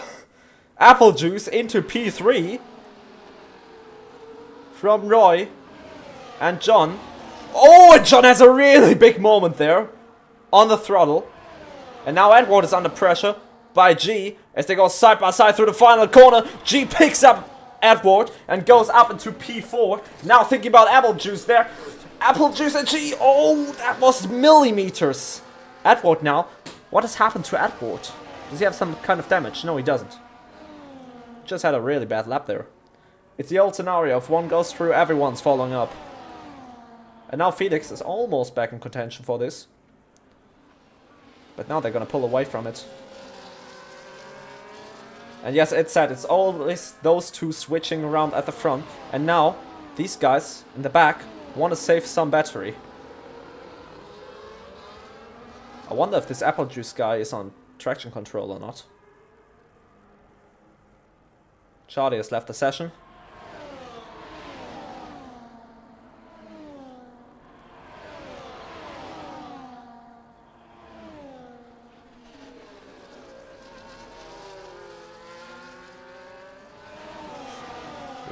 Apple Juice into P3 from Roy and John. Oh, and John has a really big moment there on the throttle. And now Edward is under pressure by G as they go side by side through the final corner. G picks up Edward and goes up into P4. Now thinking about Apple Juice there. Apple Juice and G. Oh, that was millimeters. Edward now. What has happened to Edward? Does he have some kind of damage? No, he doesn't. Just had a really bad lap there. It's the old scenario. If one goes through, everyone's following up. And now Felix is almost back in contention for this. But now they're gonna pull away from it. And yes, it said it's always those two switching around at the front. And now, these guys in the back want to save some battery. I wonder if this Apple Juice guy is on traction control or not. Charlie has left the session.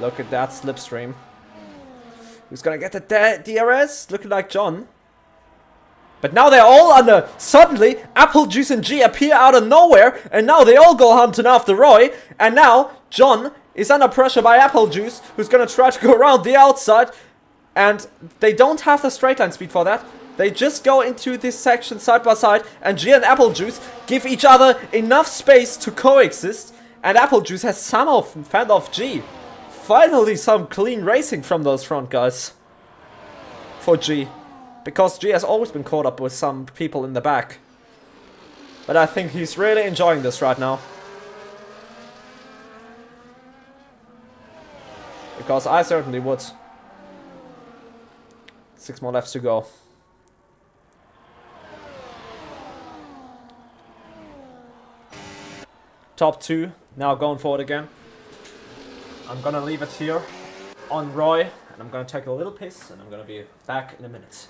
Look at that slipstream. Who's gonna get the DRS? Looking like John. But now they're all under... Suddenly, Apple Juice and G appear out of nowhere. And now they all go hunting after Roy. And now, John is under pressure by Apple Juice, who's gonna try to go around the outside. And they don't have the straight line speed for that. They just go into this section side by side. And G and Apple Juice give each other enough space to coexist. And Apple Juice has somehow fended off G. Finally some clean racing from those front guys. For G. Because G has always been caught up with some people in the back. But I think he's really enjoying this right now. Because I certainly would. 6 more laps to go. Top 2, now going forward again. I'm gonna leave it here on Roy, and I'm gonna take a little piss, and I'm gonna be back in a minute.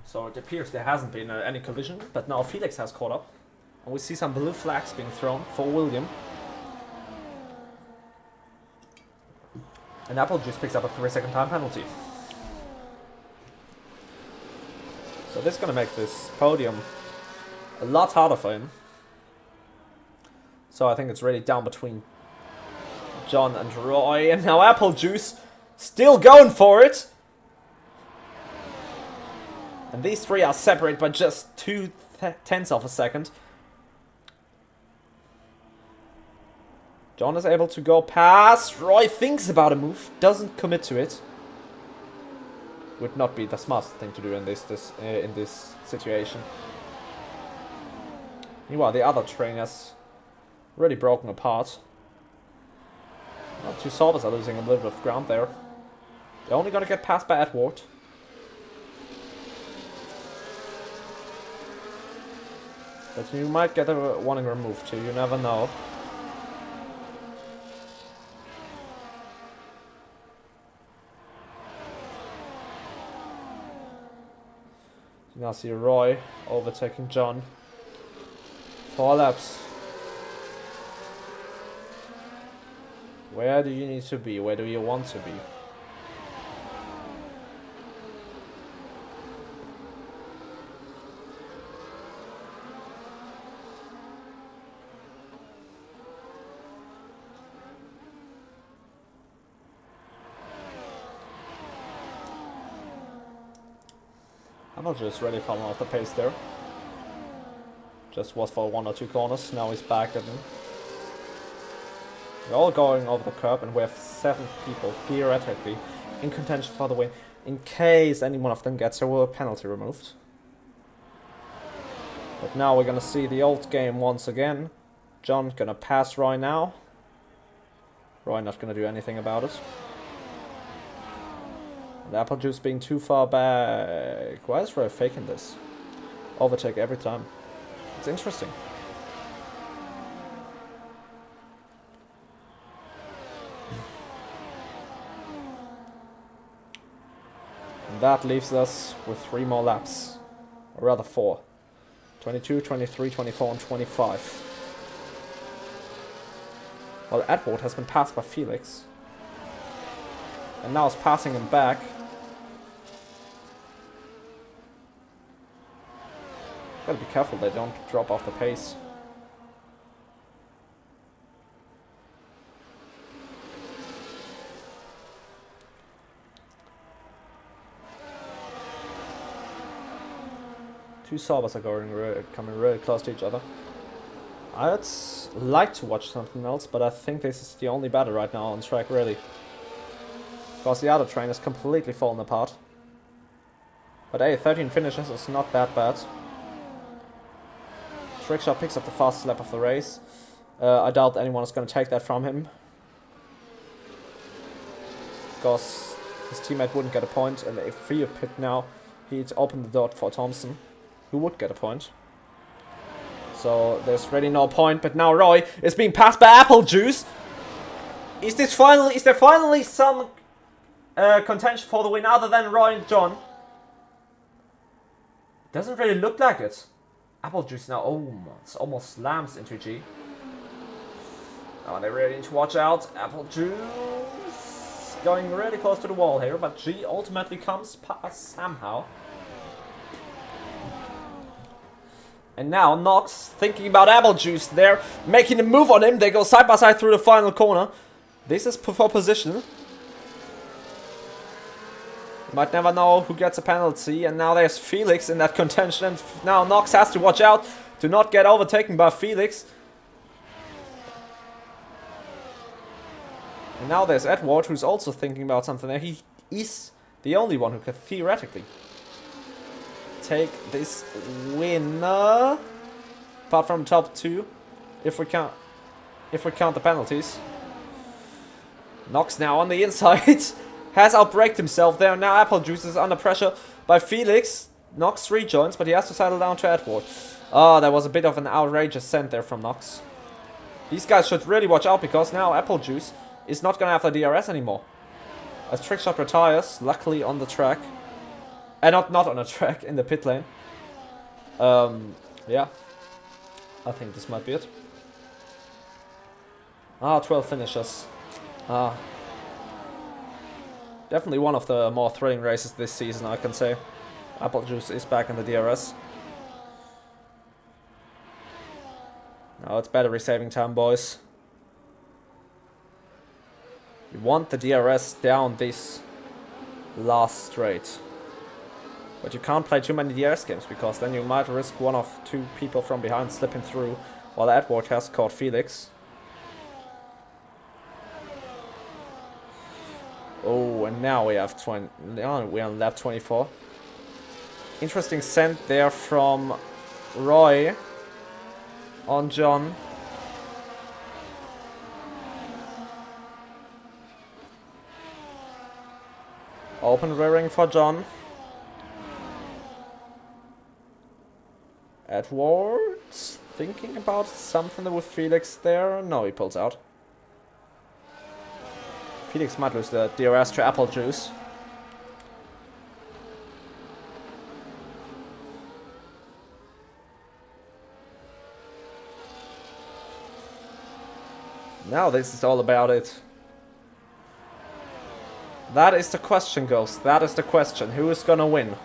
So it appears there hasn't been any collision, but now Felix has caught up. And we see some blue flags being thrown for William. And Apple Juice picks up a 3-second time penalty. So this is gonna make this podium a lot harder for him. So I think it's really down between John and Roy, and now Apple Juice still going for it. And these three are separated by just 0.2 of a second. John is able to go past. Roy thinks about a move, doesn't commit to it. Would not be the smartest thing to do in this situation. Meanwhile, the other train has really broken apart. Well, two Saubers are losing a little bit of ground there. They're only gonna get passed by Edward. But you might get a warning removed too, you never know. You now see Roy overtaking John. 4 laps. Where do you need to be? Where do you want to be? I'm not just really falling off the pace there. Just was for 1 or 2 corners. Now he's back at him. We're all going over the curb, and we have 7 people theoretically in contention for the win. In case any one of them gets a penalty removed. But now we're gonna see the old game once again. John gonna pass Roy now. Roy not gonna do anything about it. And Apple Juice being too far back. Why is Roy faking this? Overtake every time. It's interesting. And that leaves us with 3 more laps. Or rather 4. 22, 23, 24 and 25. Well, Edward has been passed by Felix. And now is passing him back. Gotta be careful they don't drop off the pace. Two Saubers are coming really close to each other. I'd like to watch something else, but I think this is the only battle right now on track, really. Because the other train is completely fallen apart. But hey, 13 finishes is not that bad. Trickshot picks up the fastest lap of the race. I doubt anyone is going to take that from him. Because his teammate wouldn't get a point, and if he pit now, he'd open the door for Thompson, who would get a point. So there's really no point, but now Roy is being passed by Apple Juice. Is there finally some contention for the win other than Roy and John? Doesn't really look like it. Apple Juice now almost slams into G. Oh, they really need to watch out. Apple Juice going really close to the wall here, but G ultimately comes past somehow. And now Nox thinking about Apple Juice there, making a move on him. They go side by side through the final corner. This is for position. Might never know who gets a penalty, and now there's Felix in that contention, and now Nox has to watch out to not get overtaken by Felix. And now there's Edward, who's also thinking about something there. He is the only one who could theoretically take this winner, apart from the top 2, if we count the penalties. Nox now on the inside. Has outbraked himself there. Now Apple Juice is under pressure by Felix. Nox rejoins, but he has to settle down to Edward. Oh, that was a bit of an outrageous send there from Nox. These guys should really watch out, because now Apple Juice is not going to have the DRS anymore. As Trickshot retires, luckily on the track. And not on the track, in the pit lane. Yeah. I think this might be it. 12 finishers. Definitely one of the more thrilling races this season, I can say. Apple Juice is back in the DRS. Now it's battery saving time, boys. You want the DRS down this last straight. But you can't play too many DRS games, because then you might risk one of two people from behind slipping through, while Edward has caught Felix. Oh, and now we have 20. Now we're on lap 24. Interesting scent there from Roy on John. Open rearing for John. Edwards thinking about something with Felix there. No, he pulls out. Felix might lose the DRS to Apple Juice. Now this is all about it. That is the question, Ghost. That is the question. Who is gonna win?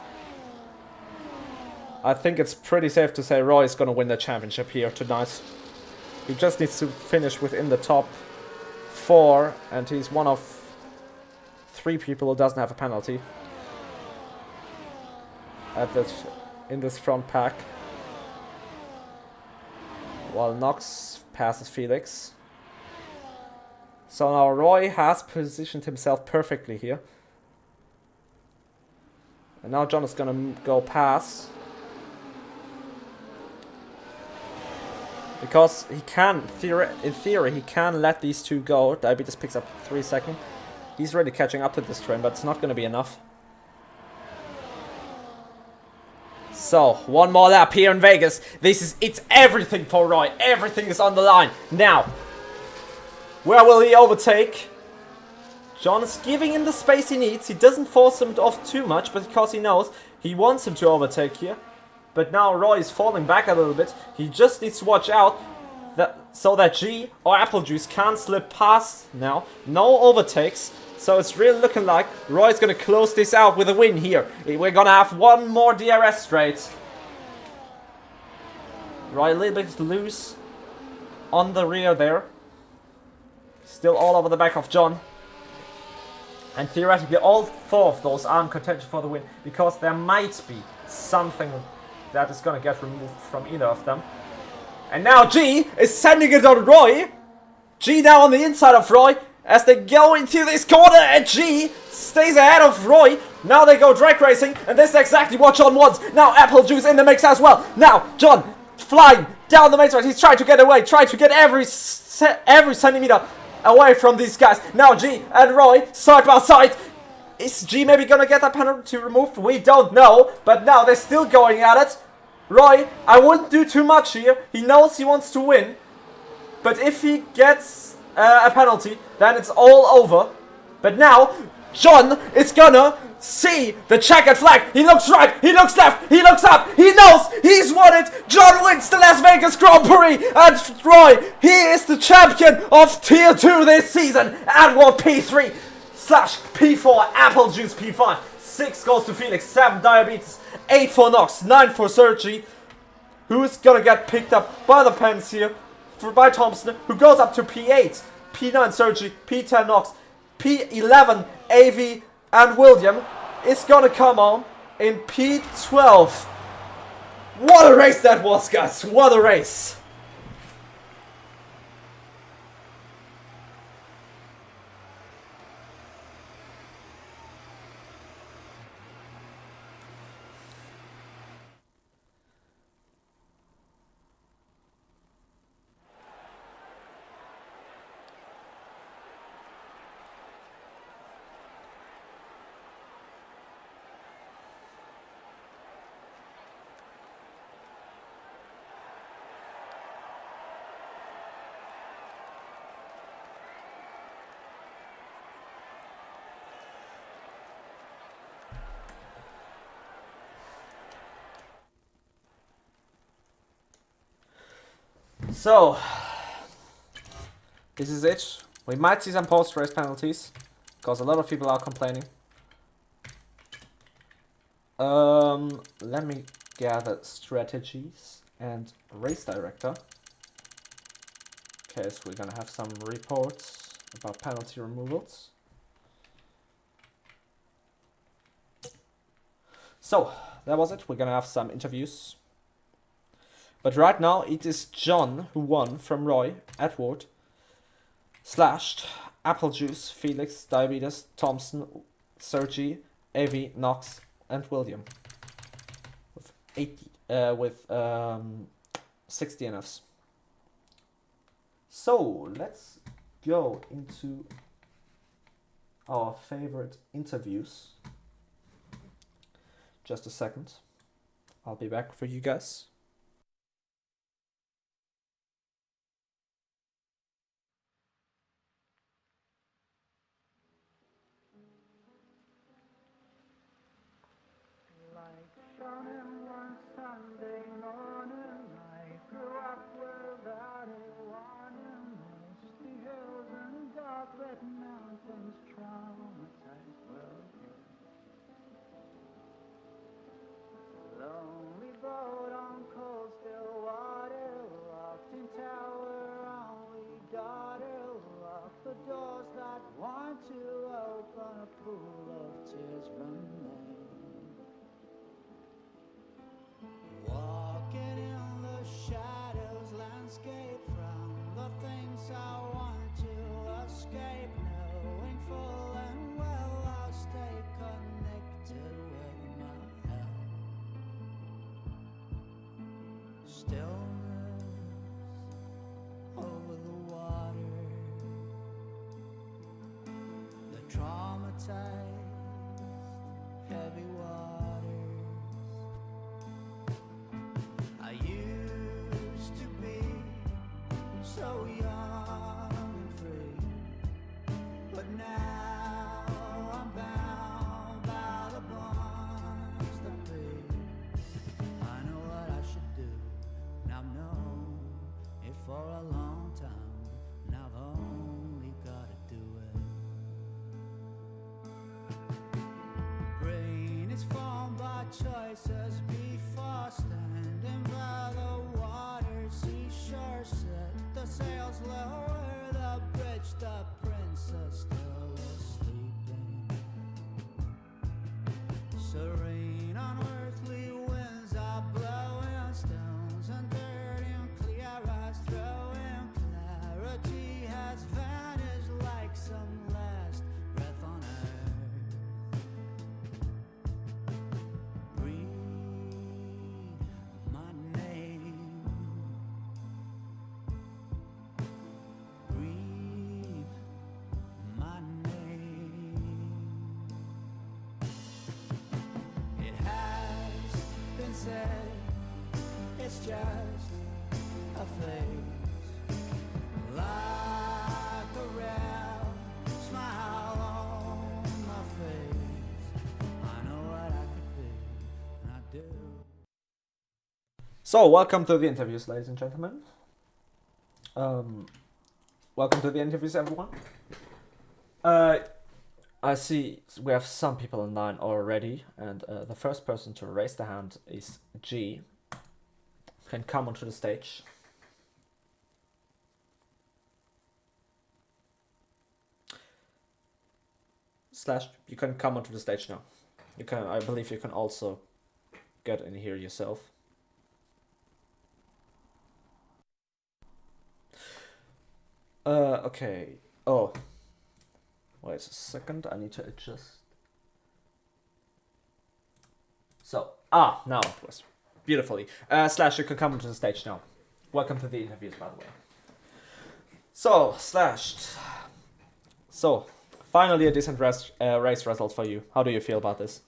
I think it's pretty safe to say Roy is gonna win the championship here tonight. He just needs to finish within the top 4, and he's one of 3 people who doesn't have a penalty at this, in this front pack. While Knox passes Felix. So now Roy has positioned himself perfectly here. And now John is gonna go pass. Because he can, in theory, he can let these two go. Diabetes picks up 3 seconds. He's really catching up to this train, but it's not gonna be enough. So, one more lap here in Vegas. It's everything for Roy. Everything is on the line. Now, where will he overtake? John is giving him the space he needs. He doesn't force him off too much, but because he knows he wants him to overtake here. But now Roy is falling back a little bit. He just needs to watch out so that G or Apple Juice can't slip past now. No overtakes. So it's really looking like Roy's going to close this out with a win here. We're going to have one more DRS straight. Roy a little bit loose on the rear there. Still all over the back of John. And theoretically all 4 of those are in contention for the win, because there might be something that is going to get removed from either of them. And now G is sending it on Roy. G now on the inside of Roy as they go into this corner, and G stays ahead of Roy. Now they go drag racing, and this is exactly what John wants. Now Apple Juice in the mix as well. Now John flying down the main straight. He's trying to get away, trying to get every centimeter away from these guys. Now G and Roy side by side. Is G maybe gonna get that penalty removed? We don't know, but now they're still going at it. Roy, I wouldn't do too much here. He knows he wants to win, but if he gets a penalty, then it's all over. But now John is gonna see the checkered flag. He looks right, he looks left, he looks up. He knows he's won it. John wins the Las Vegas Grand Prix, and Roy, he is the champion of Tier 2 this season. Edward P3/P4, Apple Juice P5. 6 goes to Felix, 7 Diabetes, 8 for Knox, 9 for Sergi, who is gonna get picked up by the pens here, by Thompson, who goes up to P8, P9 Sergi, P10 Knox, P11 AV, and William is gonna come on in P12. What a race that was, guys! What a race! So, this is it. We might see some post-race penalties, because a lot of people are complaining. Let me gather strategies and race director. Okay, so we're gonna have some reports about penalty removals. So, that was it. We're gonna have some interviews. But right now, it is John who won from Roy, Edward, Slashed, Applejuice, Felix, Diabetes, Thompson, Sergi, Avi, Knox, and William. With 60 NFs. So, let's go into our favorite interviews. Just a second. I'll be back for you guys. Like shining one Sunday morning, I grew up without a warning. Misty hills and dark red mountains traumatized world. Lonely boat on cold still water, locked in tower, only daughter. Lock the doors that want to open, a pool of tears remain. Walking in the shadows, landscape from the things I want to escape. Knowing full and well I'll stay connected with my health. Stillness over the water, the traumatized, heavy waters. I used to be so young and free, but now I'm bound by the bonds that be. I know what I should do, and I've known it for a long time. Now I've only gotta do it. Brain is formed by choices before standing by the water. Seashore set the sails lower, the bridge, the princess still is sleeping. Serene unearthly winds are blowing, stones and dirt and clear eyes throwing. Clarity has vanished like some last breath on earth. Breathe my name. Breathe my name. It has been said, it's just a phase. Like a real smile on my face. I know what I could be, and I do. So, welcome to the interviews, ladies and gentlemen. Welcome to the interviews, everyone. I see we have some people in line already, and the first person to raise the hand is G. Can come onto the stage. Slash, you can come onto the stage now. You can, I believe, you can also get in here yourself. Okay. Oh. Wait a second, I need to adjust. So, now it was. Beautifully. Slash, you can come onto the stage now. Welcome to the interviews, by the way. So, Slashed. So, finally a decent race result for you. How do you feel about this?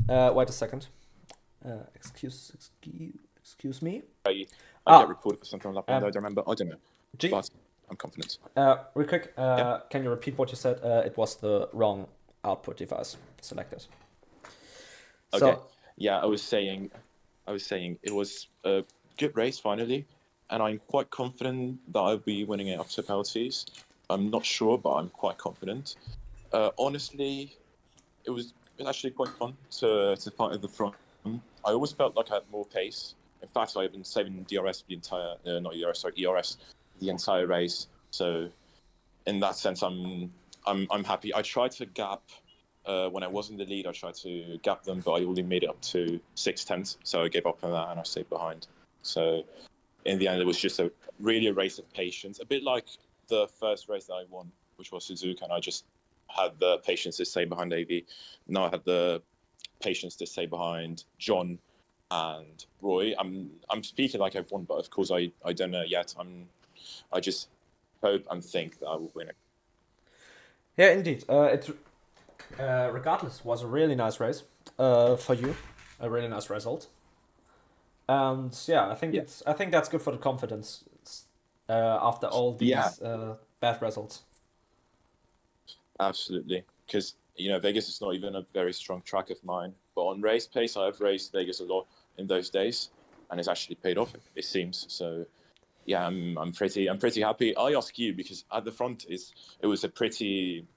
Wait a second. Excuse me. I get reported for something like that. I don't remember. I don't know. G, But I'm confident. real quick, can you repeat what you said? It was the wrong output device selected. Okay. So, Yeah, I was saying it was a good race finally, and I'm quite confident that I'll be winning it after penalties. I'm not sure, but I'm quite confident. Honestly, it was actually quite fun to fight at the front. I always felt like I had more pace. In fact, I've been saving DRS the entire not ERS, sorry, ERS the entire race. So in that sense, I'm happy. I tried to gap when I was in the lead. I tried to gap them, but I only made it up to 6/10. So I gave up on that and I stayed behind. So in the end, it was just really a race of patience, a bit like the first race that I won, which was Suzuka, and I just had the patience to stay behind AV. Now I had the patience to stay behind John and Roy. I'm speaking like I've won, but of course I don't know yet. I just hope and think that I will win it. Yeah, indeed. It regardless was a really nice race for you, a really nice result. And yeah, I think that's good for the confidence after all Yeah. these bad results. Absolutely, because Vegas is not even a very strong track of mine. But on race pace, I've raced Vegas a lot in those days, and it's actually paid off. It seems so. Yeah, I'm pretty happy. I ask you because at the front it was a pretty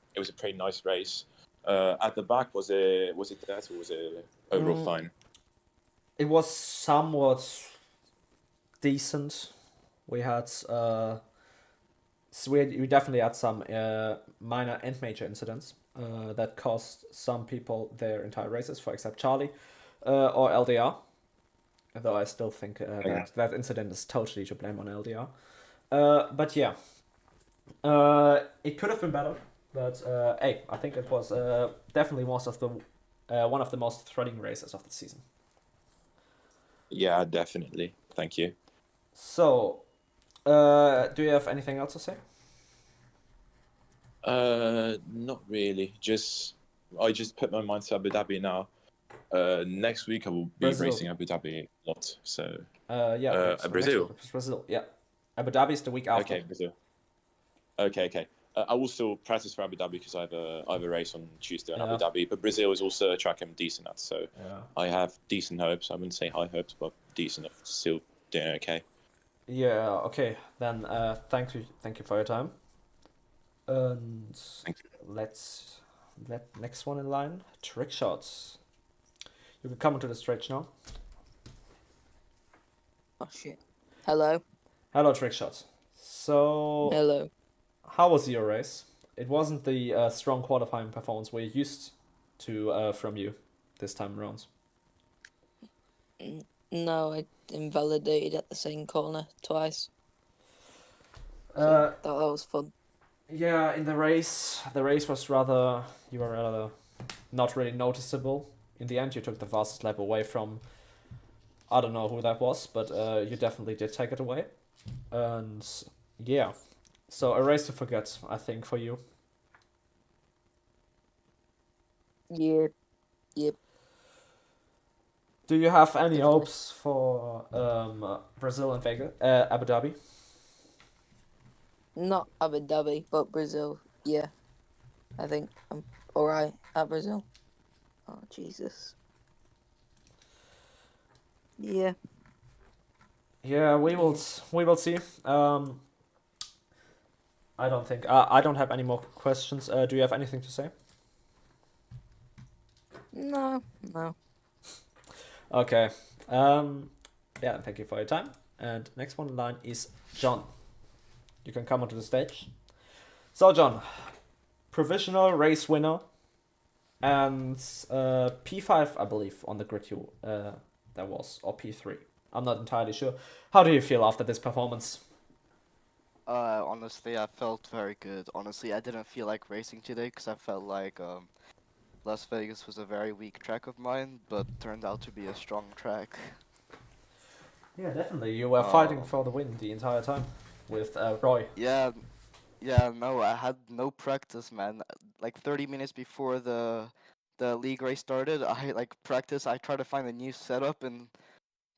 nice race. At the back was it that or was it overall fine? It was somewhat decent. We had so we definitely had some minor and major incidents that cost some people their entire races, for example Charlie or LDR. Though I still think that incident is totally to blame on LDR. But yeah, it could have been better. But hey, I think it was definitely one of the most thrilling races of the season. Yeah, definitely. Thank you. So, do you have anything else to say? Not really. I just put my mind to Abu Dhabi now. Next week I will be Brazil. racing Abu Dhabi a lot. So Yeah, okay, so Brazil. next week is Brazil. Yeah, Abu Dhabi is the week after. Okay, Brazil. Okay. I will still practice for Abu Dhabi because I have a race on Tuesday in Abu Dhabi. But Brazil is also a track I'm decent at, so I have decent hopes. I wouldn't say high hopes, but decent of still doing okay. Yeah. Okay. Then thank you for your time. And Thank you. let's let next one in line. Trick shots. You can come into the stretch now. Oh shit. Hello. Hello, trick shots. So, Hello. how was your race? It wasn't the strong qualifying performance we're used to from you this time around. No, I invalidated at the same corner twice. Uh, That was fun. yeah, in the race was you were rather not really noticeable. In the end, you took the fastest lap away from, I don't know who that was, but you definitely did take it away. And yeah, so a race to forget, I think, for you. Yep. Do you have any hopes for Brazil and Vegas, Abu Dhabi? Not Abu Dhabi, but Brazil. Yeah. I think I'm alright at Brazil. Oh Jesus. Yeah. Yeah, we will see. I don't think I don't have any more questions. Do you have anything to say? No. Okay. Yeah, thank you for your time. And next one in line is John. You can come onto the stage. So John, provisional race winner, and P5 I believe on the grid you there was, or P3. I'm not entirely sure. How do you feel after this performance? Honestly, I felt very good. Honestly, I didn't feel like racing today because I felt like Las Vegas was a very weak track of mine, but turned out to be a strong track. Yeah, definitely. You were fighting for the win the entire time with Roy. Yeah, no, I had no practice, man. Like 30 minutes before the league race started, I I tried to find a new setup and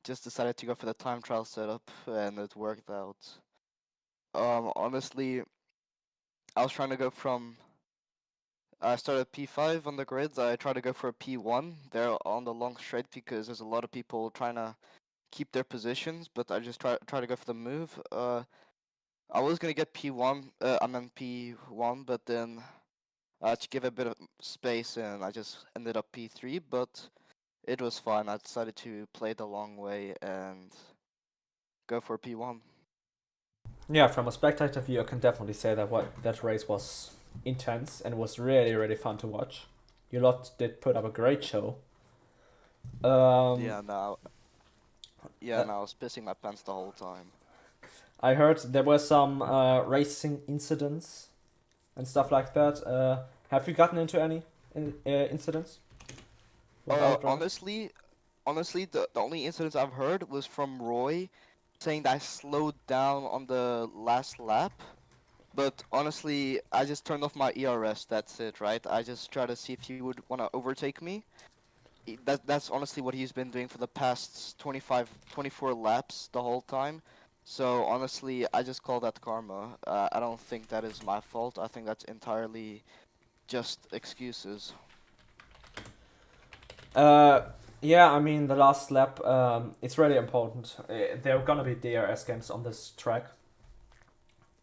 just decided to go for the time trial setup, and it worked out. Honestly, I was trying to go from. I started P5 on the grids. I tried to go for a P1 there on the long straight because there's a lot of people trying to keep their positions, but I just try to go for the move. I was gonna get P1, I meant P1, but then to give a bit of space, and I just ended up P3. But it was fine. I decided to play the long way and go for P1. Yeah, from a spectator view, I can definitely say that that race was intense and was really, really fun to watch. You lot did put up a great show. Yeah, no, uh, no, I was pissing my pants the whole time. I heard there were some racing incidents and stuff like that. Have you gotten into any incidents? with other drivers? Honestly, the only incidents I've heard was from Roy saying that I slowed down on the last lap. But honestly, I just turned off my ERS. That's it, right? I just try to see if he would want to overtake me. That's honestly what he's been doing for the past 24 laps the whole time. So honestly, I just call that karma. I don't think that is my fault. I think that's entirely just excuses. Yeah, I mean the last lap. It's really important. There are gonna be DRS games on this track.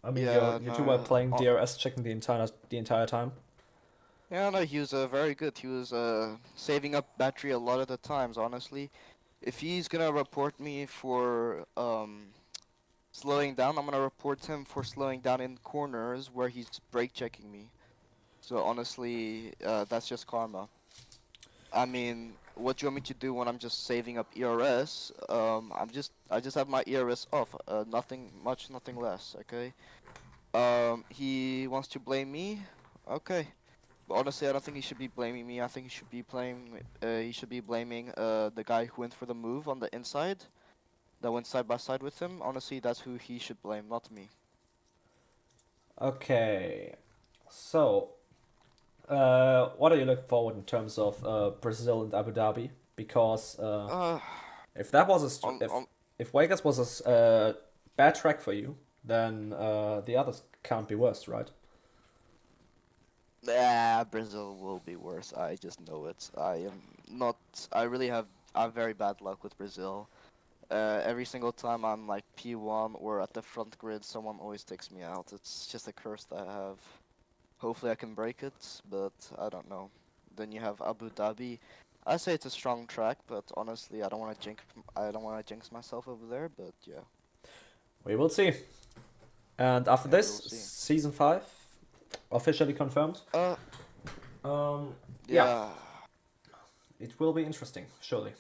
I mean, Yeah, you two were no. playing DRS, checking the entire time. Yeah, no, he was very good. He was saving up battery a lot of the times, honestly. If he's gonna report me for slowing down, I'm gonna report him for slowing down in corners where he's brake checking me. So honestly, that's just karma. I mean, what do you want me to do when I'm just saving up ERS? I just have my ERS off. Nothing much, nothing less. Okay. He wants to blame me. Okay. But honestly, I don't think he should be blaming me. I think he should be blaming the guy who went for the move on the inside, that went side by side with him. Honestly, that's who he should blame, not me. Okay, so what are you looking forward in terms of Brazil and Abu Dhabi? Because Uh, if that was on, on, if Vegas was a bad track for you, then the others can't be worse, right? Brazil will be worse. I just know it. I am not. I really have very bad luck with Brazil. Every single time I'm like P1 or at the front grid, someone always takes me out. It's just a curse that I have. Hopefully I can break it, but I don't know. Then you have Abu Dhabi. I say it's a strong track, but honestly, I don't want to jinx myself over there. But yeah, We will see. And after yeah, this, we'll see. season 5 officially confirmed. Uh, Yeah, yeah, it will be interesting, surely.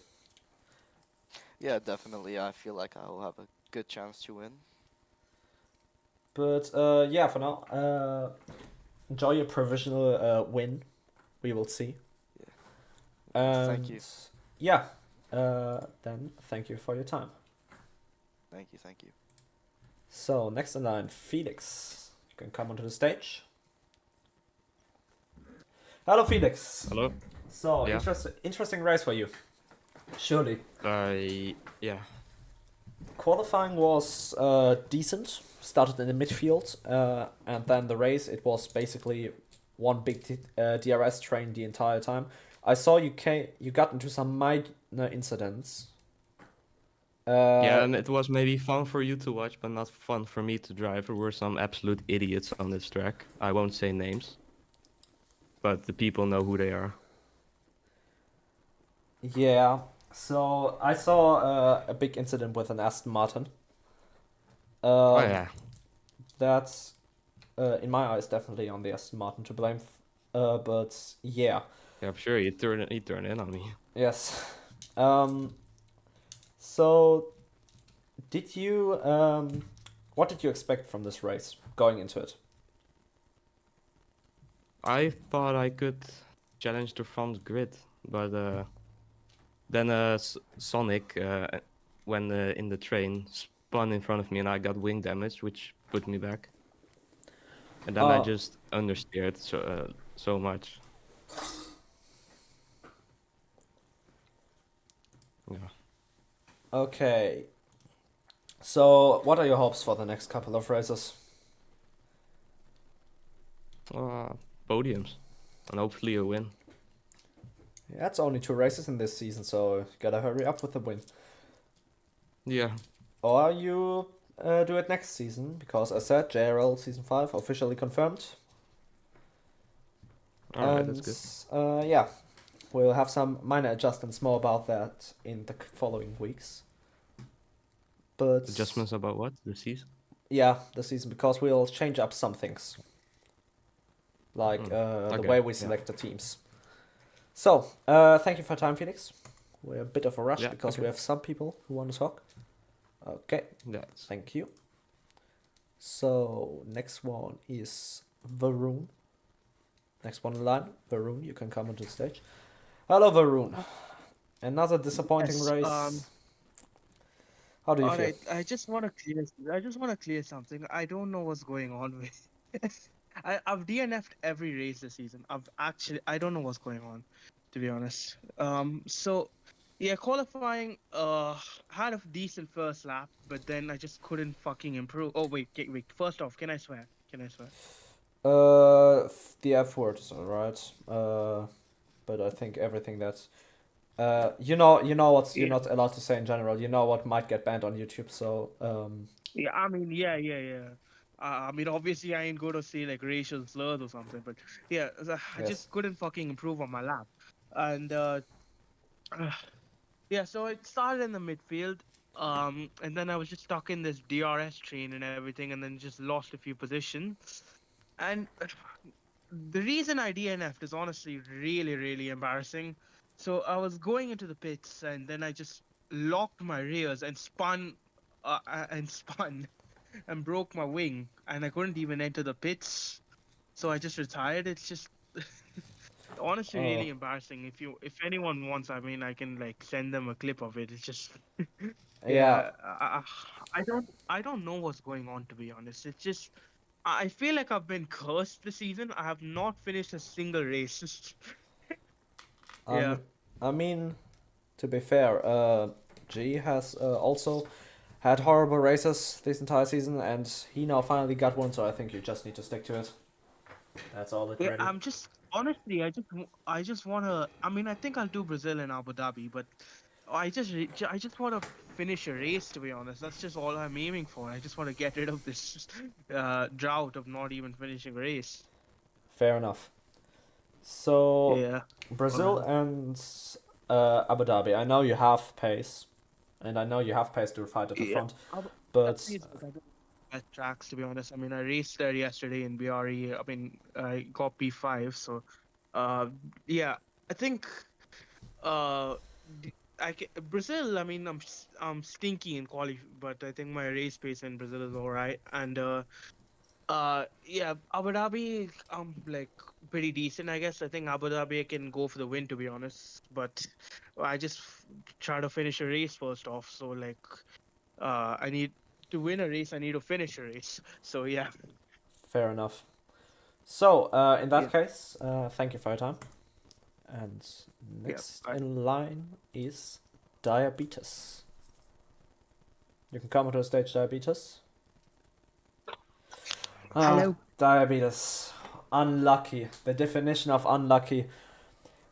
yeah, definitely. I feel like I will have a good chance to win. But yeah, for now, enjoy your provisional win. We will see. And Thank you, yeah, then thank you for your time. thank you. So next in line, Felix. You can come onto the stage. Hello, Felix. Hello. So Yeah. interesting race for you. Surely. Yeah. Qualifying was decent. Started in the midfield, and then the race, it was basically one big DRS train the entire time. I saw you got into some minor incidents. Yeah, and it was maybe fun for you to watch, but not fun for me to drive. There were some absolute idiots on this track. I won't say names, but the people know who they are. Yeah. So I saw a big incident with an Aston Martin. Oh yeah. That's in my eyes definitely on the Aston Martin to blame. But yeah. Yeah, I'm sure he turned in on me. Yes. So, did you what did you expect from this race going into it? I thought I could challenge the front grid, but then Sonic, when in the train, spun in front of me, and I got wing damage, which put me back. And then I Oh. just understeered so much. Yeah. Okay. So, what are your hopes for the next couple of races? Podiums, and hopefully a win. Yeah, it's only 2 races in this season, so you gotta hurry up with the win. Yeah. Or are you do it next season because, as said, JRL Season 5 officially confirmed. Alright, that's good. Yeah, we'll have some minor adjustments more about that in the following weeks. But Adjustments about what? The season? yeah, the season, because we'll change up some things. Like the okay, way we yeah. select the teams. So, thank you for your time, Phoenix. We're a bit of a rush Yeah, because we okay. have some people who want to talk. Okay, That's thank you. So, next one is Varun. Next one in line, Varun, you can come onto the stage. Hello, Varun. Another disappointing Yes, race. How do you all feel? right. I just want to clear something. I don't know what's going on with. I've DNF'd every race this season. I don't know what's going on, to be honest. So yeah, qualifying had a decent first lap, but then I just couldn't fucking improve. Oh wait. First off, can I swear? Can I swear? The F word is alright. But I think everything that's you know what you're Yeah. not allowed to say in general. You know what might get banned on YouTube. So Yeah, I mean, yeah. I mean, obviously, I ain't going to say like racial slurs or something, but yeah, I yes. just couldn't fucking improve on my lap, and yeah, so it started in the midfield, and then I was just stuck in this DRS train and everything, and then just lost a few positions, and the reason I DNF'd is honestly really embarrassing. So I was going into the pits, and then I just locked my rears and spun and broke my wing, and I couldn't even enter the pits. So I just retired. It's just honestly Oh. really embarrassing. If anyone wants, I mean, I can like send them a clip of it. It's just Yeah. I don't know what's going on, to be honest. It's just I feel like I've been cursed this season. I have not finished a single race. Yeah. I mean, to be fair, G has also had horrible races this entire season, and he now finally got one. So I think you just need to stick to it. That's all it Yeah, really. I'm just honestly, I just wanna. I mean, I think I'll do Brazil and Abu Dhabi, but I just wanna finish a race. To be honest, that's just all I'm aiming for. I just wanna get rid of this drought of not even finishing a race. Fair enough. So Yeah. Brazil and Abu Dhabi. I know you have pace, and I know you have pace to fight at the Yeah. front, but Best tracks, to be honest. I mean, I raced there yesterday in BRE. I mean, I got P5, so yeah, I think uh Brazil. I mean, I'm stinky in quali, but I think my race pace in Brazil is alright. And yeah, Abu Dhabi, like pretty decent, I guess. I think Abu Dhabi I can go for the win, to be honest. But I just try to finish a race first off. So like, I need to win a race. I need to finish a race. So yeah. fair enough. So in that Yeah. case, thank you for your time. And next bye. in line is Diabetes. You can come to the stage, Diabetes. Hello. Diabetes. Unlucky. The definition of unlucky.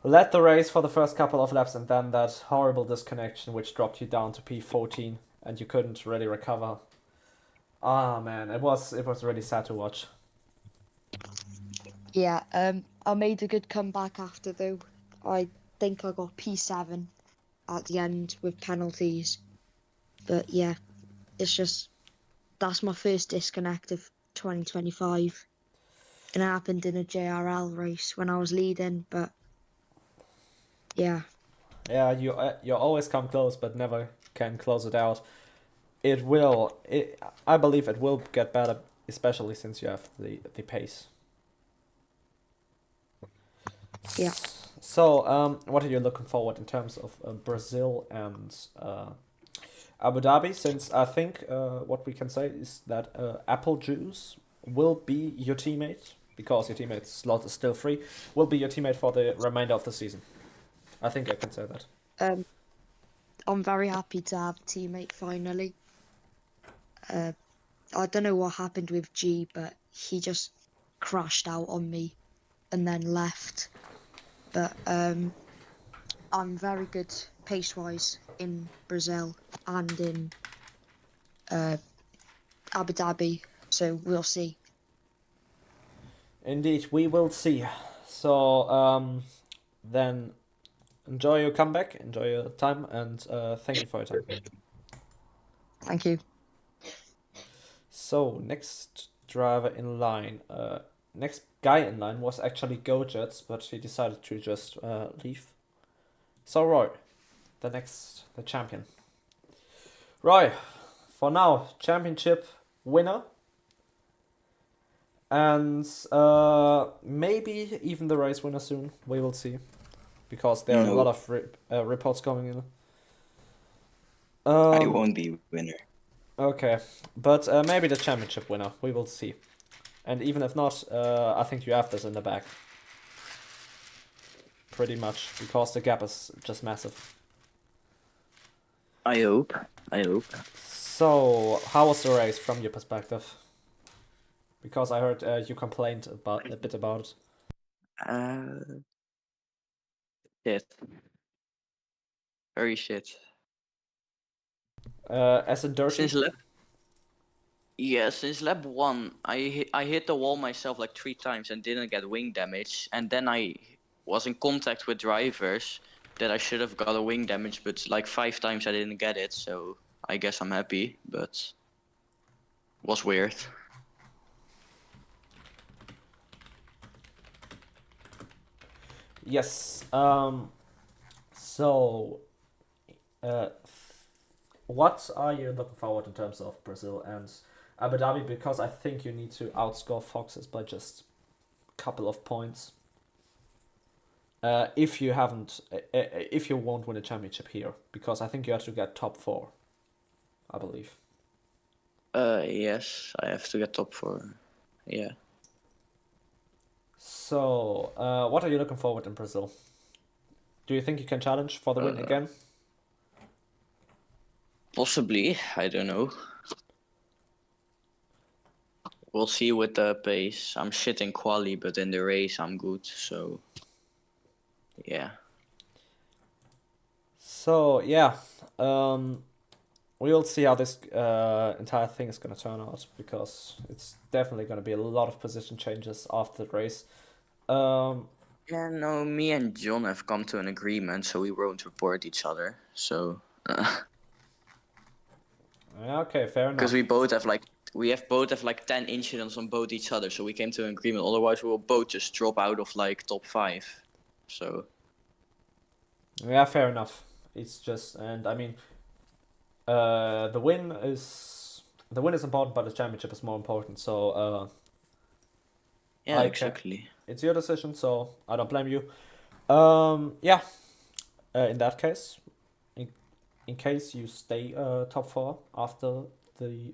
Led the race for the first couple of laps, and then that horrible disconnection which dropped you down to P14, and you couldn't really recover. Ah man, it was really sad to watch. Yeah, I made a good comeback after though. I think I got P7 at the end with penalties. But yeah, it's just that's my first disconnect of 2025. And it happened in a JRL race when I was leading, but yeah. Yeah, you always come close, but never can close it out. It will. I believe it will get better, especially since you have the pace. Yeah. So, what are you looking forward in terms of Brazil and Abu Dhabi? Since I think what we can say is that Apple Juice will be your teammate, because your teammate's slot is still free, will be your teammate for the remainder of the season. I think I can say that. I'm very happy to have a teammate finally. I don't know what happened with G, but he just crashed out on me and then left. But I'm very good pace-wise in Brazil and in Abu Dhabi, so we'll see. Indeed, we will see. So, then enjoy your comeback, enjoy your time, and thank you for your time. Thank you. So, next driver in line, next guy in line was actually GoJets, but he decided to just leave. So, Roy, the champion. Roy, for now, championship winner. And maybe even the race winner soon. We will see. Because there are a lot of reports coming in. I won't be winner. Okay, but maybe the championship winner. We will see. And even if not, I think you have this in the bag. Pretty much, because the gap is just massive. I hope. So, how was the race from your perspective? Because I heard you complained a bit about it. Shit. Very shit. As in dirty? Since lap 1, I hit the wall myself like 3 times and didn't get wing damage. And then I was in contact with drivers that I should have got a wing damage, but like 5 times I didn't get it. So I guess I'm happy, but was weird. Yes. So, what are you looking forward in terms of Brazil and Abu Dhabi? Because I think you need to outscore Foxes by just a couple of points. If you won't win a championship here, because I think you have to get top 4, I believe. Yes, I have to get top 4. Yeah. So, what are you looking forward in Brazil? Do you think you can challenge for the win again? Possibly, I don't know. We'll see with the pace. I'm shit in quali, but in the race I'm good, so yeah. So, yeah, we'll see how this entire thing is going to turn out, because it's definitely going to be a lot of position changes after the race. Yeah, no, me and John have come to an agreement, so we won't report each other. So, Okay, fair enough. because we both have like 10 incidents on both each other, so we came to an agreement. Otherwise, we will both just drop out of like top 5. So. Yeah, fair enough. It's just, and I mean, the win is important, but the championship is more important. So, Yeah, exactly. It's your decision, so I don't blame you. Yeah. In that case, in case you stay top 4 after the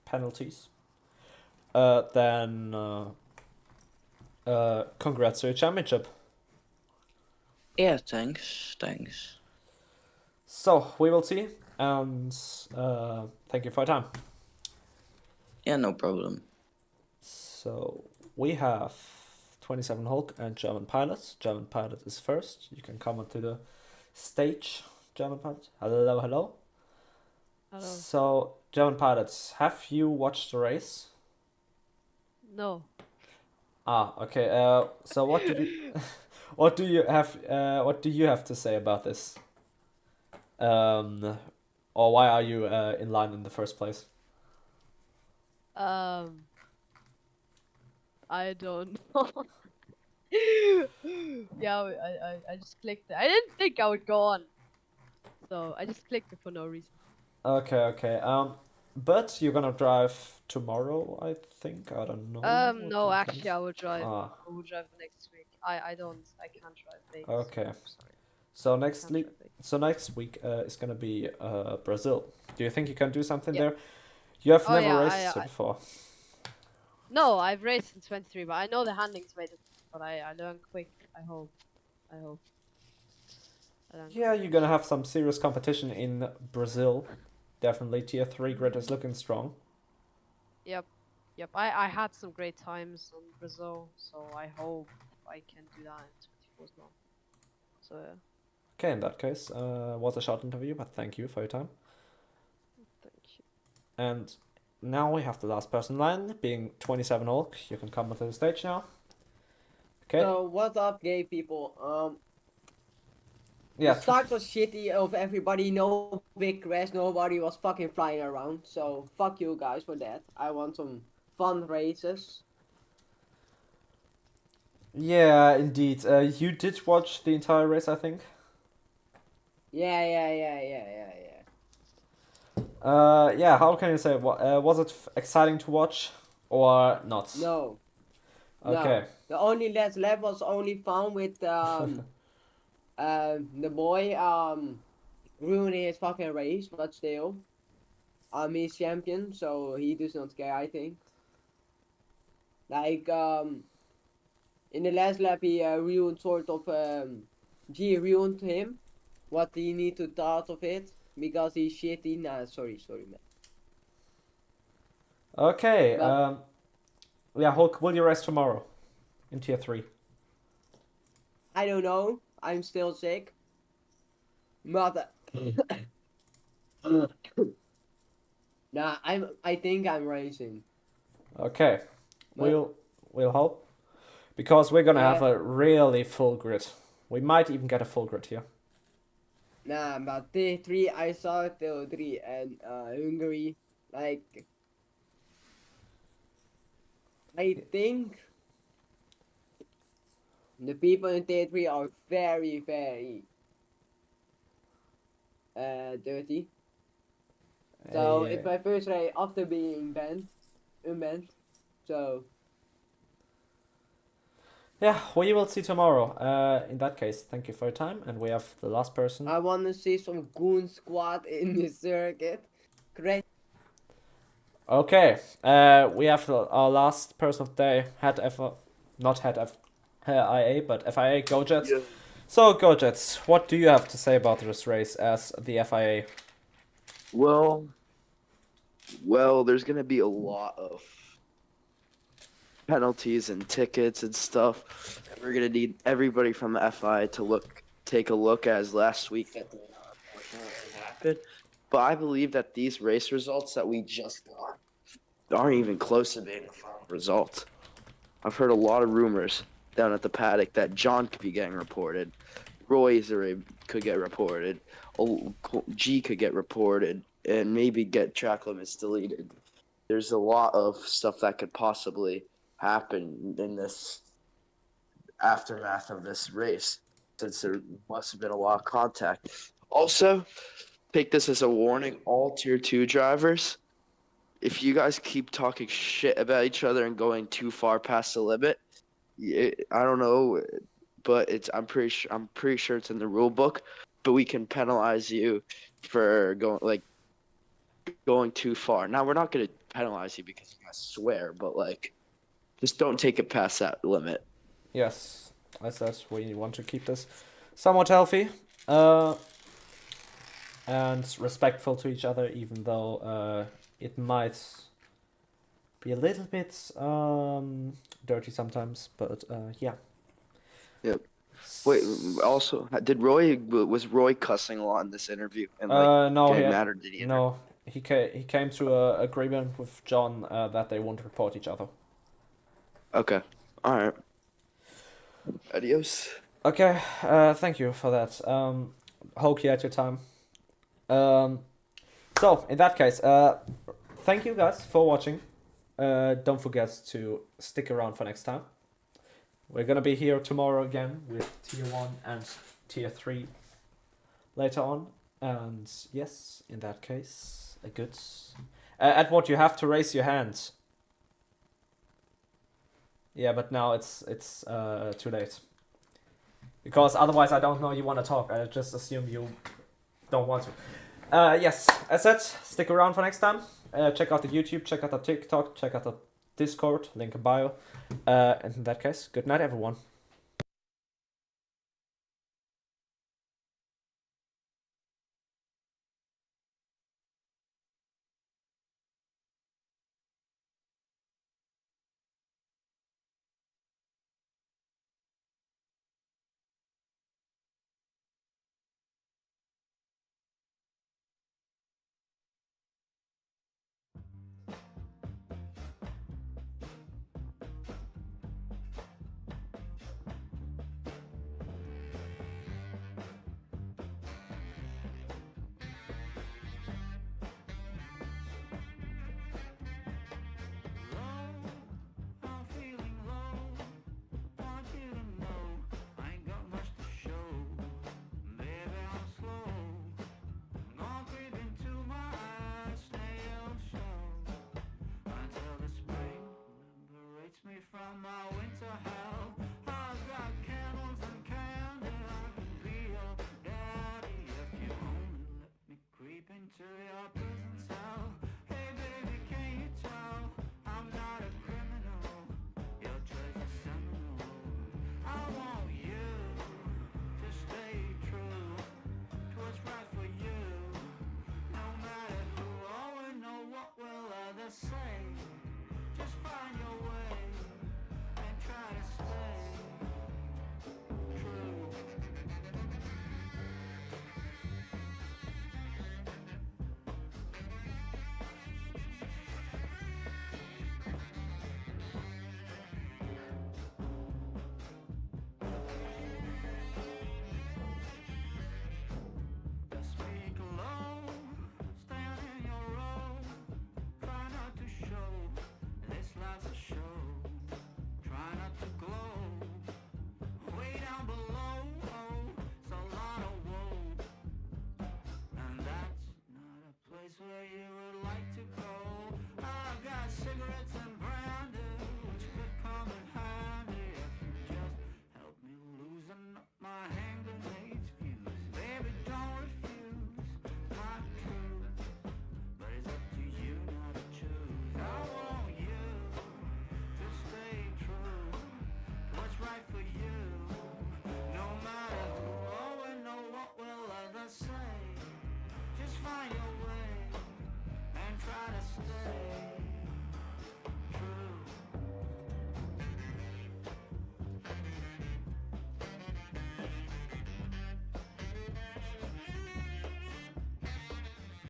penalties, then congrats to your championship. Yeah, thanks. So we will see, and thank you for your time. Yeah, no problem. So we have 27 Hulk and German Pilot. German Pilot is first. You can come onto the stage, German Pilot. Hello. Hello. So, German Pilots, have you watched the race? No. Okay. So what did you, what do you have to say about this? Or why are you in line in the first place? I don't know. Yeah, I just clicked it. I didn't think I would go on, so I just clicked it for no reason. Okay. But you're gonna drive tomorrow, I think. I don't know. No, actually, I will drive. Ah. I will drive next week. I can't drive Vegas. Okay. Sorry. So next week is gonna be Brazil. Do you think you can do something there? You have never raced it before. No, I've raced in 23, but I know the handling's way different, but I learn quick. I hope. Yeah, you're gonna have some serious competition in Brazil. Definitely, tier 3 grid is looking strong. Yep. I had some great times on Brazil, so I hope I can do that in 24 as well. So yeah. Okay, in that case, was a short interview, but thank you for your time. Thank you. And now we have the last person in line, being 27 Hulk. You can come onto the stage now. Okay. So what's up, gay people? Yeah. The start was shitty of everybody, no big crash, nobody was fucking flying around. So fuck you guys for that. I want some fun races. Yeah, indeed. You did watch the entire race, I think. Yeah. Yeah. How can you say? Was it exciting to watch or not? No. Okay. No. The only last lap was only fun with the boy ruining his fucking race, but still. He's champion, so he does not care, I think. Like in the last lap he ruined sort of G ruined him. What he need to thought of it because he's shitty. Nah, sorry man. Okay. But- Yeah, Hulk, will you race tomorrow in tier 3? I don't know. I'm still sick. But nah, I think I'm racing. Okay. But- We'll hope. Because we're gonna have Yeah. a really full grid. We might even get a full grid here. Nah, but T3 I saw T3 and Hungary, like I think the people in T3 are very dirty. So it's my first race after being unbanned. So Yeah, we will see tomorrow. In that case, thank you for your time, and we have the last person. I wanna see some goon squad in the circuit. Great. Okay, we have our last person of the day, not head IA, but FIA, GoJets. Yeah. So, GoJets, what do you have to say about this race as the FIA? Well, there's gonna be a lot of penalties and tickets and stuff. We're gonna need everybody from the FI to take a look, as last week that did not unfortunately happen. But I believe that these race results that we just got aren't even close to being the final result. I've heard a lot of rumors down at the paddock that John could be getting reported, Roy could get reported, G could get reported, and maybe get track limits deleted. There's a lot of stuff that could possibly happen in this aftermath of this race, since there must have been a lot of contact. Also, take this as a warning, all tier 2 drivers, if you guys keep talking shit about each other and going too far past the limit, I don't know, but I'm pretty sure it's in the rule book, but we can penalize you for going too far. Now, we're not going to penalize you because you guys swear, but just don't take it past that limit. Yes, I said we want to keep this somewhat healthy and respectful to each other, even though it might be a little bit dirty sometimes, but yeah. Yep. Wait, also, was Roy cussing a lot in this interview? And no, getting mad, or did he? No, he came to an agreement with John that they won't report each other. Okay. All right. Adios. Okay, thank you for that. Hope you had your time. So, in that case, thank you guys for watching. Don't forget to stick around for next time. We're gonna be here tomorrow again with Tier 1 and Tier 3 later on. And yes, in that case, a good... Edward, you have to raise your hand. Yeah, but now it's too late. Because otherwise I don't know you want to talk. I just assume you don't want to. Yes, as said, stick around for next time. Check out the YouTube, check out the TikTok, check out the Discord, link in bio. And in that case, good night everyone. sing.